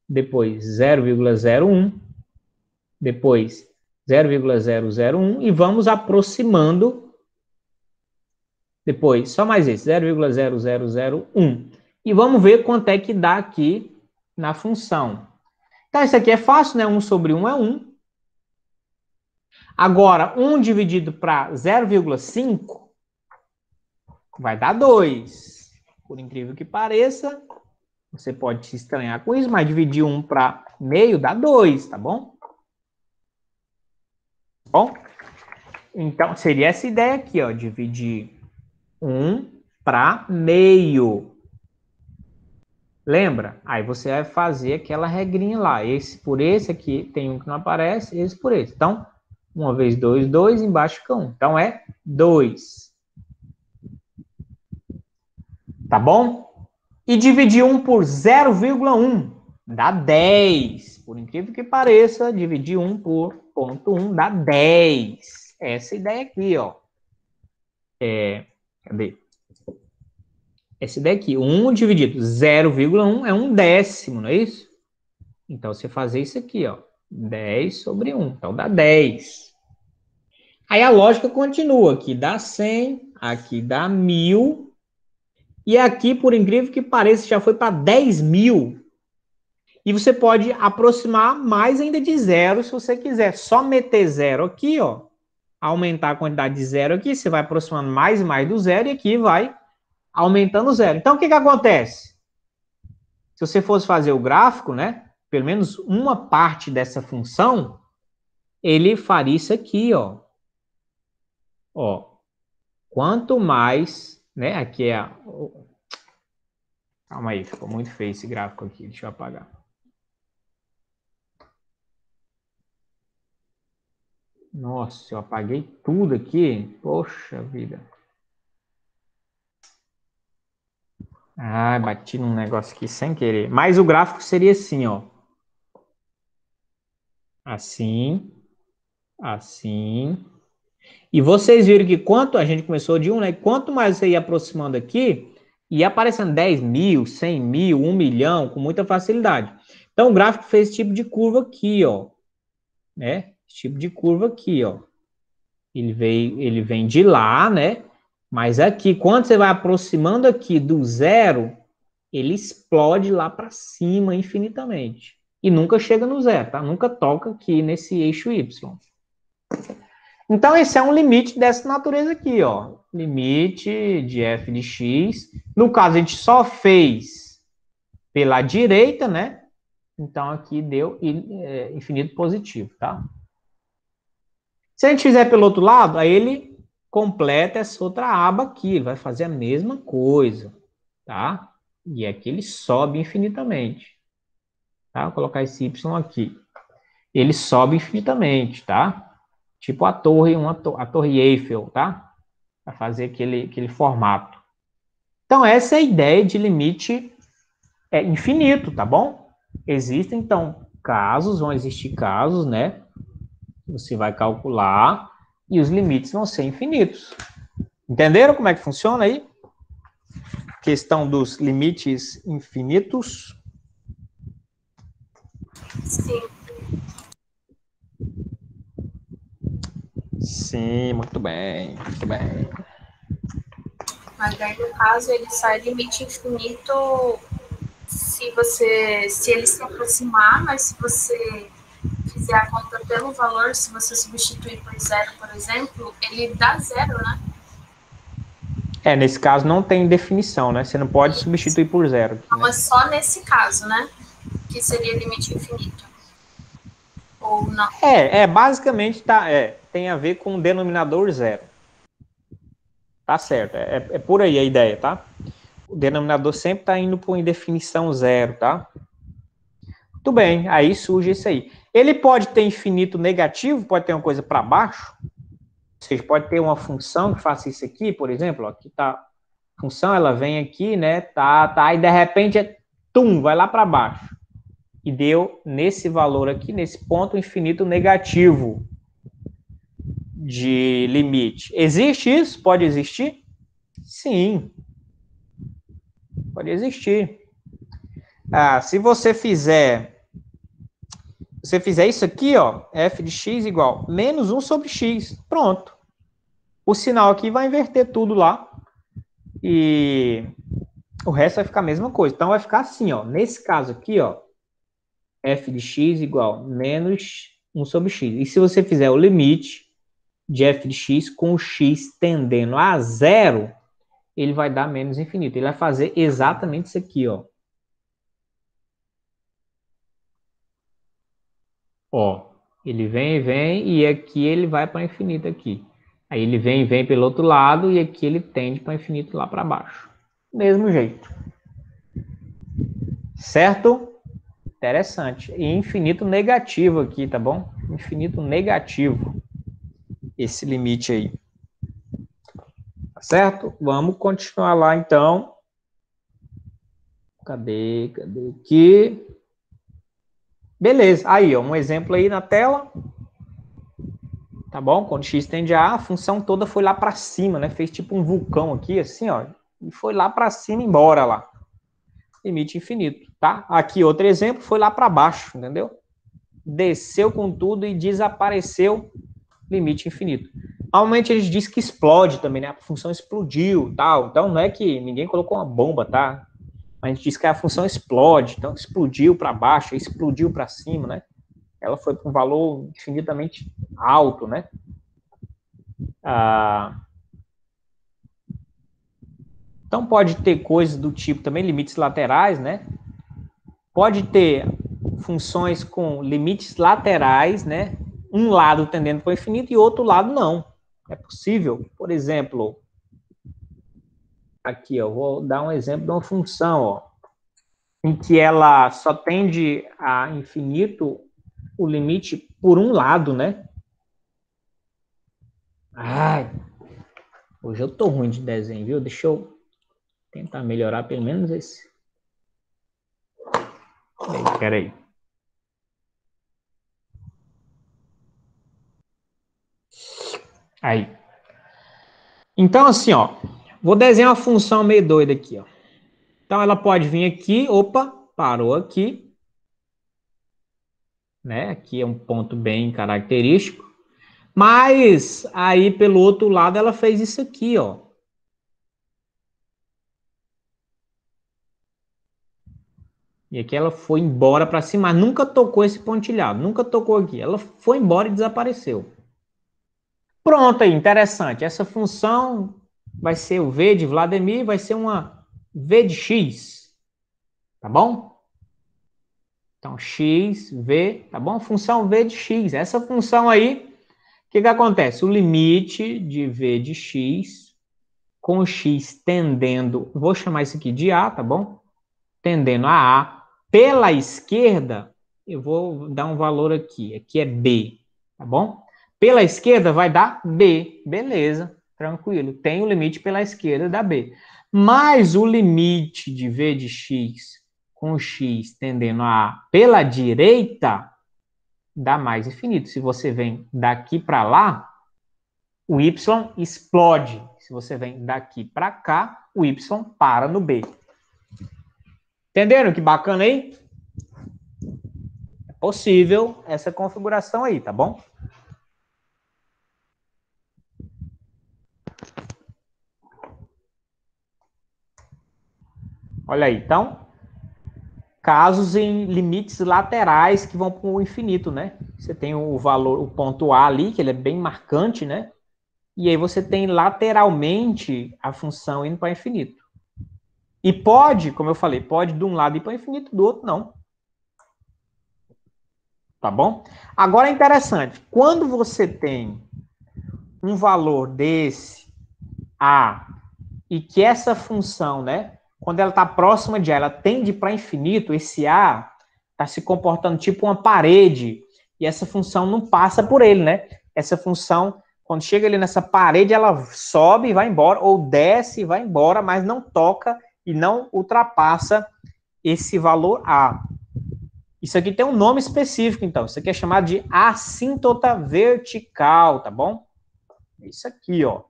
depois 0,01, depois 0,001 e vamos aproximando. Depois, só mais esse, 0,0001. E vamos ver quanto é que dá aqui na função. Então, isso aqui é fácil, né? 1 sobre 1 é 1. Agora, 1 dividido para 0,5 vai dar 2. Por incrível que pareça, você pode se estranhar com isso, mas dividir 1 para meio dá 2, tá bom? Bom, então, seria essa ideia aqui, ó, dividir 1 para meio. Lembra? Aí você vai fazer aquela regrinha lá. Esse por esse aqui, tem um que não aparece, esse por esse. Então, 1 vezes 2, 2, embaixo fica 1. Então, é 2. Tá bom? E dividir 1 por 0,1 dá 10. Por incrível que pareça, dividir 1 por 0,1 dá 10. Essa ideia aqui, ó. Cadê? Esse daqui, 1 dividido 0,1 é 1/10, não é isso? Então, você fazer isso aqui, ó, 10 sobre 1, então dá 10. Aí a lógica continua, aqui dá 100, aqui dá 1000, e aqui, por incrível que pareça, já foi para 10.000. E você pode aproximar mais ainda de 0, se você quiser. Só meter 0 aqui, ó, aumentar a quantidade de 0 aqui, você vai aproximando mais e mais do 0, e aqui vai aumentando 0. Então, o que acontece? Se você fosse fazer o gráfico, né, pelo menos uma parte dessa função, ele faria isso aqui, ó. Ó, quanto mais, né, aqui é Calma aí, ficou muito feio esse gráfico aqui. Deixa eu apagar. Nossa, eu apaguei tudo aqui. Poxa vida. Ah, bati num negócio aqui sem querer. Mas o gráfico seria assim, ó. Assim, assim. E vocês viram que quanto a gente começou de 1, né? Quanto mais você ia aproximando aqui, ia aparecendo 10 mil, 100 mil, 1 milhão, com muita facilidade. Então, o gráfico fez esse tipo de curva aqui, ó. Né? Esse tipo de curva aqui, ó. Ele vem de lá, né? Mas aqui, quando você vai aproximando aqui do zero, ele explode lá para cima infinitamente. E nunca chega no zero, tá? Nunca toca aqui nesse eixo Y. Então, esse é um limite dessa natureza aqui, ó. Limite de f de x. No caso, a gente só fez pela direita, né? Então, aqui deu infinito positivo, tá? Se a gente fizer pelo outro lado, aí ele completa essa outra aba aqui. Ele vai fazer a mesma coisa, tá? E aqui ele sobe infinitamente. Tá? Vou colocar esse y aqui. Ele sobe infinitamente, tá? Tipo a torre Eiffel, tá? Para fazer aquele formato. Então, essa é a ideia de limite infinito, tá bom? Existem, então, vão existir casos, né? Você vai calcular e os limites vão ser infinitos. Entenderam como é que funciona aí? Questão dos limites infinitos. Sim. Sim, muito bem, muito bem. Mas daí, no caso, ele sai limite infinito se ele se aproximar, mas se você fizer a conta pelo valor, se você substituir por zero, por exemplo, ele dá zero, né? Nesse caso não tem definição, né? Você não pode substituir por zero. Aqui, não, né? é só nesse caso, né? Que seria limite infinito. Ou não? Basicamente tem a ver com o denominador zero. Tá certo, é por aí a ideia, tá? O denominador sempre está indo para uma indefinição zero, tá? Muito bem, aí surge isso aí. Ele pode ter infinito negativo, pode ter uma coisa para baixo. Ou seja, pode ter uma função que faça isso aqui, por exemplo. Ó, aqui tá a função, ela vem aqui, né? Tá, e de repente vai lá para baixo. E deu nesse valor aqui, nesse ponto, infinito negativo de limite. Existe isso? Pode existir? Sim. Pode existir. Se você fizer isso aqui, ó, f de x igual menos 1 sobre x. Pronto. O sinal aqui vai inverter tudo lá. E o resto vai ficar a mesma coisa. Então, vai ficar assim, ó. Nesse caso aqui, ó, f de x igual menos 1 sobre x. E se você fizer o limite de f de x com o x tendendo a zero, ele vai dar menos infinito. Ele vai fazer exatamente isso aqui, ó. Ó, ele vem, e aqui ele vai para infinito aqui. Aí ele vem pelo outro lado, e aqui ele tende para infinito lá para baixo. Mesmo jeito. Certo? Interessante. E infinito negativo aqui, tá bom? Infinito negativo. Esse limite aí. Tá certo? Vamos continuar lá, então. Cadê aqui? Beleza. Aí, ó, um exemplo aí na tela. Tá bom? Quando x tende a a função toda foi lá para cima, né? Fez tipo um vulcão aqui, assim, ó. E foi lá para cima, embora lá. Limite infinito, tá? Aqui outro exemplo, foi lá para baixo, entendeu? Desceu com tudo e desapareceu, limite infinito. Normalmente a gente diz que explode também, né? A função explodiu, tal. Então não é que ninguém colocou uma bomba, tá? A gente diz que a função explode, então explodiu para baixo, explodiu para cima, né? Ela foi para um valor infinitamente alto, né? Então pode ter coisas do tipo também, limites laterais, né? Pode ter funções com limites laterais, né? Um lado tendendo para o infinito e outro lado não. É possível, por exemplo, aqui, ó, vou dar um exemplo de uma função, ó. em que ela só tende a infinito, o limite por um lado, né? Ai, hoje eu tô ruim de desenho, viu? Deixa eu tentar melhorar pelo menos esse. Peraí. Aí. Então, assim, ó. Vou desenhar uma função meio doida aqui, ó. Então, ela pode vir aqui. Opa, parou aqui. Né? Aqui é um ponto bem característico. Mas, aí, pelo outro lado, ela fez isso aqui, ó. E aqui ela foi embora para cima, mas nunca tocou esse pontilhado. Nunca tocou aqui. Ela foi embora e desapareceu. Pronto aí, interessante. Essa função vai ser o V de Vladimir, vai ser uma V de X. Tá bom? Então, X, V, tá bom? Função V de X. Essa função aí, o que acontece? O limite de V de X com X tendendo, vou chamar isso aqui de A, tá bom? Tendendo a A. Pela esquerda, eu vou dar um valor aqui. Aqui é B, tá bom? Pela esquerda vai dar B. Beleza, tranquilo. Tem o limite pela esquerda da B. Mas o limite de V de X com X tendendo a A pela direita dá mais infinito. Se você vem daqui para lá, o Y explode. Se você vem daqui para cá, o Y para no B. Entenderam que bacana aí? É possível essa configuração aí, tá bom? Olha aí, então, casos em limites laterais que vão para o infinito, né? Você tem o valor, o ponto A ali, que ele é bem marcante, né? E aí você tem lateralmente a função indo para infinito. E pode, como eu falei, pode de um lado ir para infinito, do outro não. Tá bom? Agora é interessante, quando você tem um valor desse A e que essa função, né? Quando ela está próxima de A, ela tende para infinito, esse A está se comportando tipo uma parede, e essa função não passa por ele, né? Essa função, quando chega ali nessa parede, ela sobe e vai embora, ou desce e vai embora, mas não toca e não ultrapassa esse valor A. Isso aqui tem um nome específico, então. Isso aqui é chamado de assíntota vertical, tá bom? Isso aqui, ó.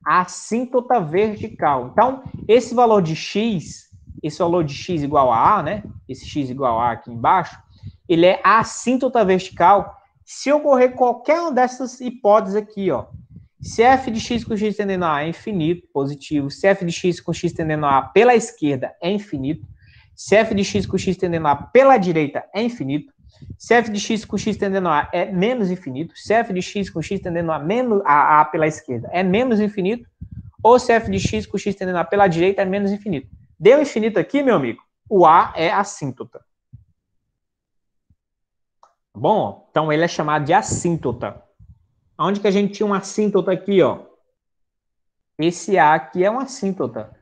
Assíntota vertical. Então, esse valor de x, esse valor de x igual a A, né? Esse x igual a A aqui embaixo, ele é assíntota vertical se ocorrer qualquer uma dessas hipóteses aqui, ó. Se f de x com x tendendo a A é infinito, positivo. Se f de x com x tendendo a A pela esquerda é infinito. Se f de x com x tendendo a A pela direita é infinito. Se f de x com x tendendo a A é menos infinito, se f de x com x tendendo a A pela esquerda é menos infinito, ou se f de x com x tendendo a A pela direita é menos infinito. Deu infinito aqui, meu amigo? O A é assíntota. Bom, então ele é chamado de assíntota. Onde que a gente tinha uma assíntota aqui, ó? Esse A aqui é uma assíntota.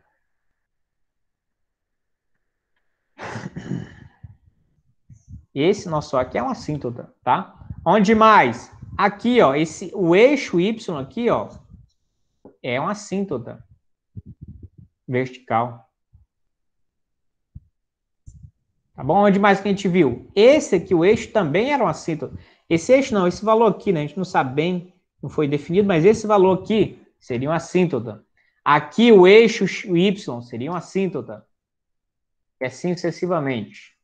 Esse nosso aqui é uma assíntota, tá? Onde mais? Aqui, ó, o eixo Y aqui, ó, é uma assíntota vertical. Tá bom? Onde mais que a gente viu? Esse aqui, o eixo também era uma assíntota. Esse eixo não, esse valor aqui, né? A gente não sabe bem, não foi definido, mas esse valor aqui seria uma assíntota. Aqui o eixo Y seria uma assíntota. E assim sucessivamente.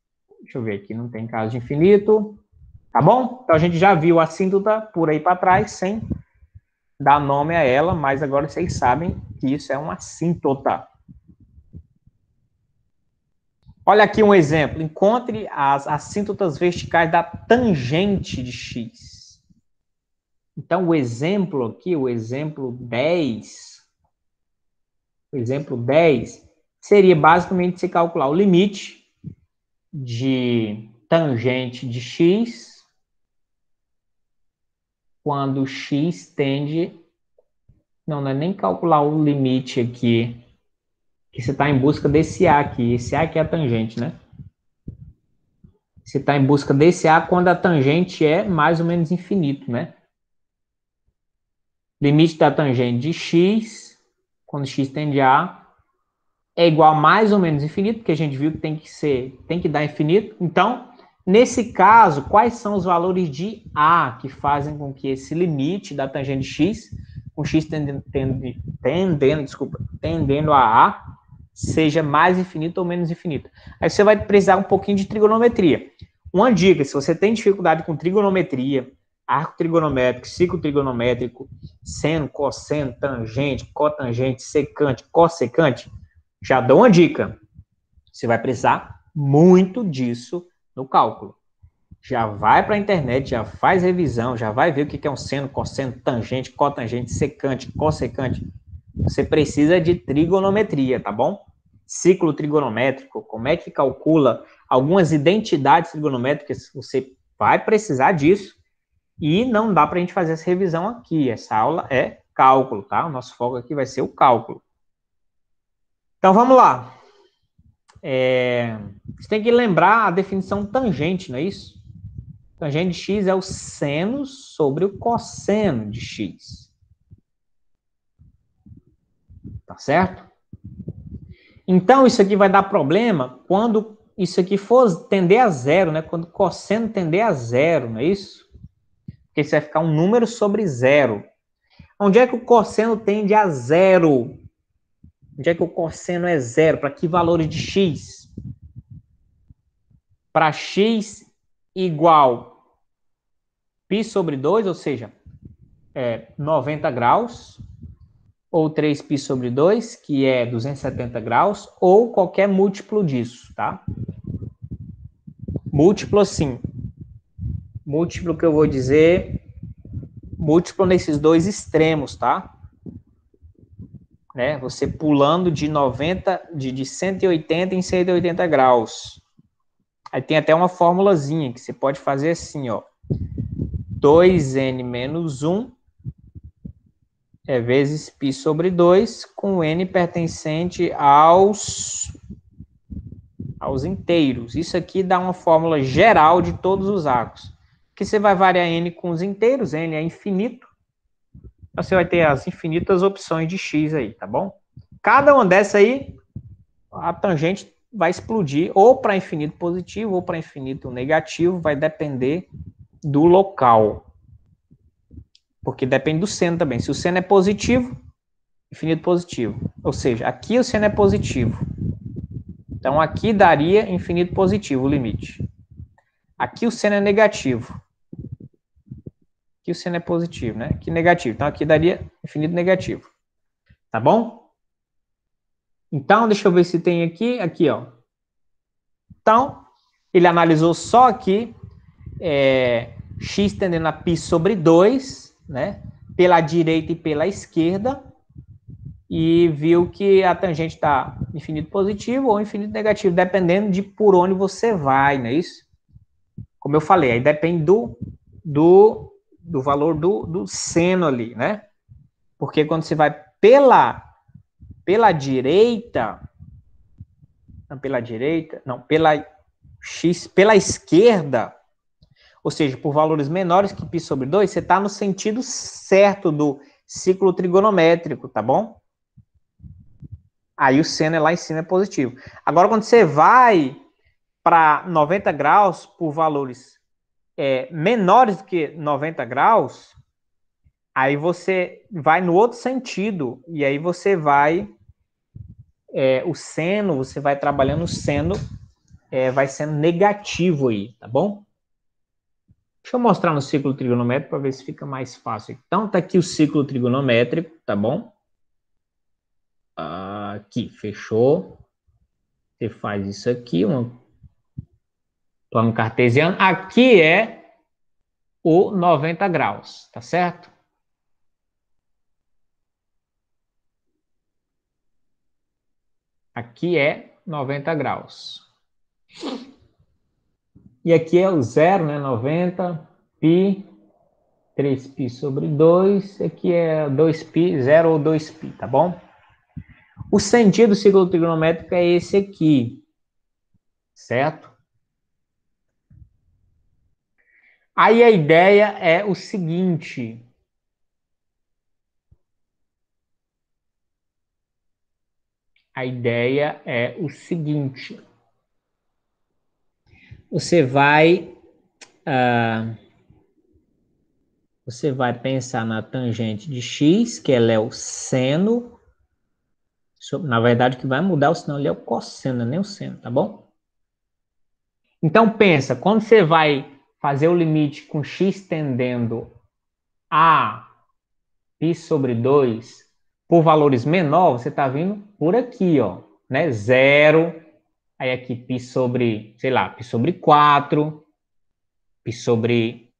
Deixa eu ver aqui, não tem caso de infinito. Tá bom? Então a gente já viu a assíntota por aí para trás, sem dar nome a ela, mas agora vocês sabem que isso é uma assíntota. Olha aqui um exemplo. Encontre as assíntotas verticais da tangente de x. Então o exemplo aqui, o exemplo 10, seria basicamente se calcular o limite de tangente de x quando x tende... Não é nem calcular o limite aqui, que você está em busca desse A aqui. Esse A aqui é a tangente, né? Você está em busca desse A quando a tangente é mais ou menos infinito, né? Limite da tangente de x, quando x tende a A, é igual a mais ou menos infinito, porque a gente viu que tem que dar infinito. Então, nesse caso, quais são os valores de A que fazem com que esse limite da tangente de x, com x tendendo a A, seja mais infinito ou menos infinito? Aí você vai precisar um pouquinho de trigonometria. Uma dica, se você tem dificuldade com trigonometria, arco trigonométrico, ciclo trigonométrico, seno, cosseno, tangente, cotangente, secante, cossecante, já dou uma dica. Você vai precisar muito disso no cálculo. Já vai para a internet, já faz revisão, já vai ver o que é um seno, cosseno, tangente, cotangente, secante, cossecante. Você precisa de trigonometria, tá bom? Ciclo trigonométrico, como é que calcula algumas identidades trigonométricas, você vai precisar disso. E não dá para a gente fazer essa revisão aqui. Essa aula é cálculo, tá? O nosso foco aqui vai ser o cálculo. Então, vamos lá. Você tem que lembrar a definição tangente, não é isso? Tangente de x é o seno sobre o cosseno de x. Tá certo? Então, isso aqui vai dar problema quando isso aqui for tender a zero, né? Quando o cosseno tender a zero, não é isso? Porque isso vai ficar um número sobre zero. Onde é que o cosseno tende a zero? Onde é que o cosseno é zero? Para que valores de x? Para x igual π sobre 2, ou seja, 90 graus, ou 3π sobre 2, que é 270 graus, ou qualquer múltiplo disso, tá? Múltiplo assim. Múltiplo que eu vou dizer, múltiplo nesses dois extremos, tá? Você pulando de 180 em 180 graus. Aí tem até uma formulazinha que você pode fazer assim, ó. 2n menos 1 vezes π sobre 2, com n pertencente aos inteiros. Isso aqui dá uma fórmula geral de todos os arcos. Que você vai variar n com os inteiros, n é infinito. Então, você vai ter as infinitas opções de x aí, tá bom? Cada uma dessas aí, a tangente vai explodir ou para infinito positivo ou para infinito negativo, vai depender do local. Porque depende do seno também. Se o seno é positivo, infinito positivo. Ou seja, aqui o seno é positivo. Então, aqui daria infinito positivo o limite. Aqui o seno é negativo. Aqui o seno é positivo, né? Aqui negativo. Então, aqui daria infinito negativo. Tá bom? Então, deixa eu ver se tem aqui. Aqui, ó. Então, ele analisou só aqui x tendendo a π sobre 2, né? Pela direita e pela esquerda. E viu que a tangente está infinito positivo ou infinito negativo, dependendo de por onde você vai, não é isso? Como eu falei, aí depende do valor do seno ali, né? Porque quando você vai pela direita, pela esquerda, ou seja, por valores menores que π sobre 2, você está no sentido certo do ciclo trigonométrico, tá bom? Aí o seno lá em cima é positivo. Agora, quando você vai para 90 graus por valores menores do que 90 graus, aí você vai no outro sentido, e aí você vai, o seno, você vai trabalhando o seno, vai sendo negativo aí, tá bom? Deixa eu mostrar no ciclo trigonométrico para ver se fica mais fácil. Então, tá aqui o ciclo trigonométrico, tá bom? Aqui, fechou. Você faz isso aqui, um plano cartesiano. Aqui é o 90 graus, tá certo? Aqui é 90 graus. E aqui é o zero, né? 90, π, 3π sobre 2. Aqui é 2π, 0 ou 2π, tá bom? O sentido do ciclo trigonométrico é esse aqui, certo? Aí a ideia é o seguinte. A ideia é o seguinte. Você vai pensar na tangente de x, que ela é o seno. Na verdade, o que vai mudar o sinal ali é o cosseno, nem o seno, tá bom? Então, pensa, quando você vai fazer o limite com x tendendo a π sobre 2 por valores menores, você está vindo por aqui, ó, né? 0, aí aqui π sobre, sei lá, π sobre 4, π sobre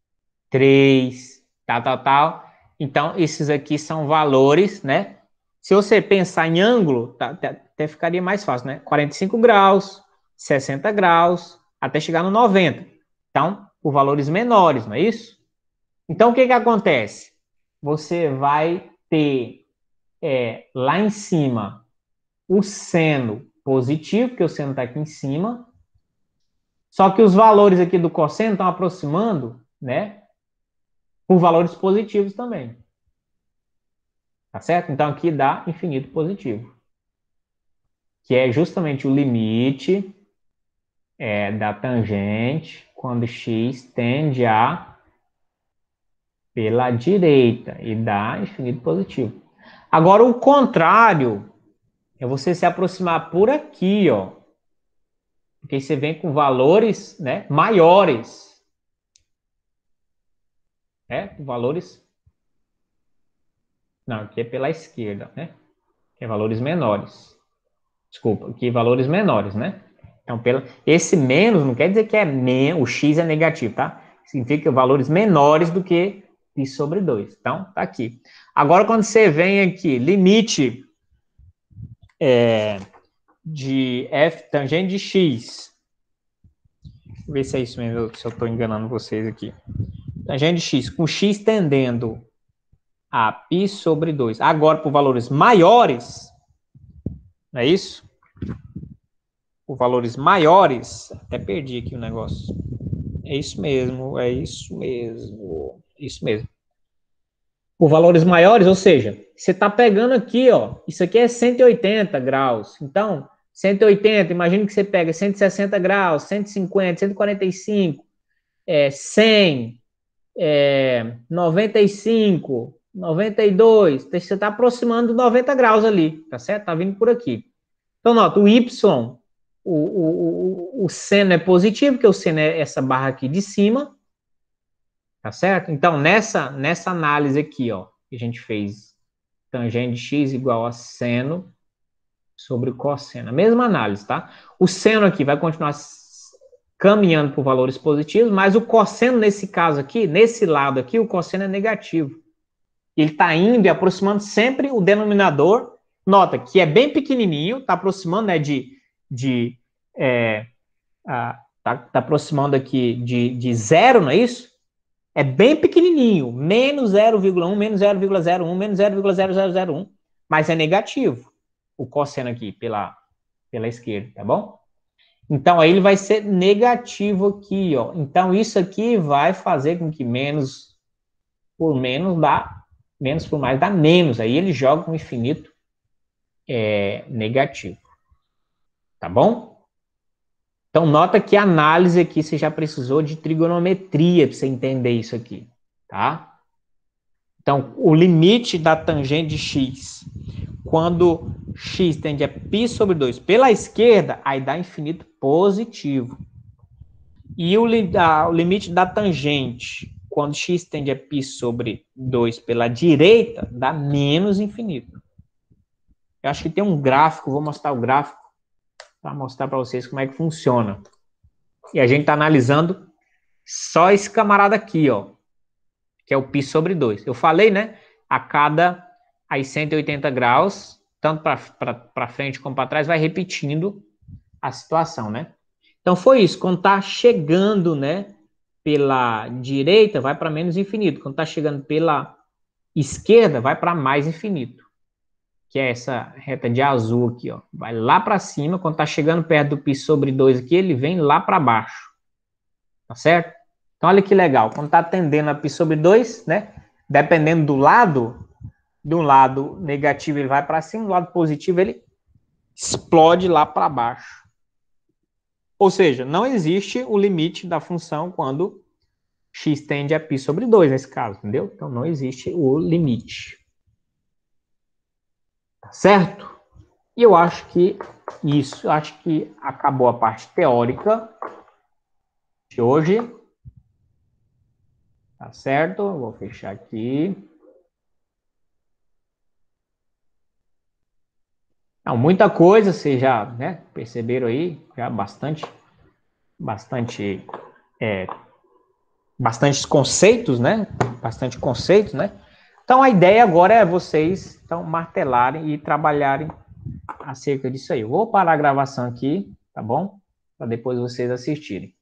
3, tal. Então, esses aqui são valores, né? Se você pensar em ângulo, até ficaria mais fácil, né? 45 graus, 60 graus, até chegar no 90. Então, por valores menores, não é isso? Então, o que acontece? Você vai ter lá em cima o seno positivo, porque o seno está aqui em cima, só que os valores aqui do cosseno estão aproximando, né? Por valores positivos também. Tá certo? Então, aqui dá infinito positivo. Que é justamente o limite da tangente quando x tende a pela direita e dá infinito positivo. Agora, o contrário é você se aproximar por aqui, ó. Porque você vem com valores, né, maiores. Com valores... Não, aqui é pela esquerda, né? Que é valores menores. Desculpa, aqui valores menores, né? Então, esse menos não quer dizer que o x é negativo, tá? Significa valores menores do que π sobre 2. Então, tá aqui. Agora, quando você vem aqui, limite de f tangente de x. Deixa eu ver se é isso mesmo, se eu estou enganando vocês aqui. Tangente de x, com x tendendo a π sobre 2. Agora, por valores maiores, não é isso? Por valores maiores, até perdi aqui o negócio. É isso mesmo. Isso mesmo. Por valores maiores, ou seja, você está pegando aqui, ó, isso aqui é 180 graus. Então, 180, imagina que você pega 160 graus, 150, 145, 100, 95, 92, você está aproximando 90 graus ali, tá certo? Tá vindo por aqui. Então, nota, o y, o seno é positivo, porque o seno é essa barra aqui de cima, tá certo? Então, nessa análise aqui, ó, que a gente fez, tangente de x igual a seno sobre cosseno. A mesma análise, tá? O seno aqui vai continuar caminhando por valores positivos, mas o cosseno, nesse caso aqui, nesse lado aqui, o cosseno é negativo. Ele está indo e aproximando sempre o denominador. Nota que é bem pequenininho, está aproximando, né, tá aproximando aqui de zero, não é isso? É bem pequenininho, menos 0,1, menos 0,01, menos 0,0001, mas é negativo o cosseno aqui pela esquerda, tá bom? Então, aí ele vai ser negativo aqui, ó. Então, isso aqui vai fazer com que menos por menos dá, menos por mais dá menos. Aí ele joga um infinito negativo, tá bom? Então, nota que a análise aqui você já precisou de trigonometria para você entender isso aqui, tá? Então, o limite da tangente de x, quando x tende a π sobre 2 pela esquerda, aí dá infinito positivo. E o limite da tangente, quando x tende a π sobre 2 pela direita, dá menos infinito. Eu acho que tem um gráfico, vou mostrar o gráfico, para mostrar para vocês como é que funciona. E a gente está analisando só esse camarada aqui, ó, que é o π sobre 2. Eu falei, né, a cada 180 graus, tanto para frente como para trás, vai repetindo a situação, né? Então foi isso, quando está chegando, né, pela direita, vai para menos infinito. Quando está chegando pela esquerda, vai para mais infinito. Que é essa reta de azul aqui, ó. Vai lá para cima, quando tá chegando perto do π sobre 2 aqui, ele vem lá para baixo. Tá certo? Então, olha que legal. Quando está tendendo a π sobre 2, né? Dependendo do lado, de um lado negativo ele vai para cima, do lado positivo ele explode lá para baixo. Ou seja, não existe o limite da função quando x tende a π sobre 2, nesse caso, entendeu? Então, não existe o limite. Tá certo? E eu acho que isso, acho que acabou a parte teórica de hoje. Tá certo? Vou fechar aqui. Não, muita coisa, vocês já, né, perceberam aí, já bastantes conceitos, né? Bastante conceitos, né? Então, a ideia agora é vocês então, martelarem e trabalharem acerca disso aí. Eu vou parar a gravação aqui, tá bom? Para depois vocês assistirem.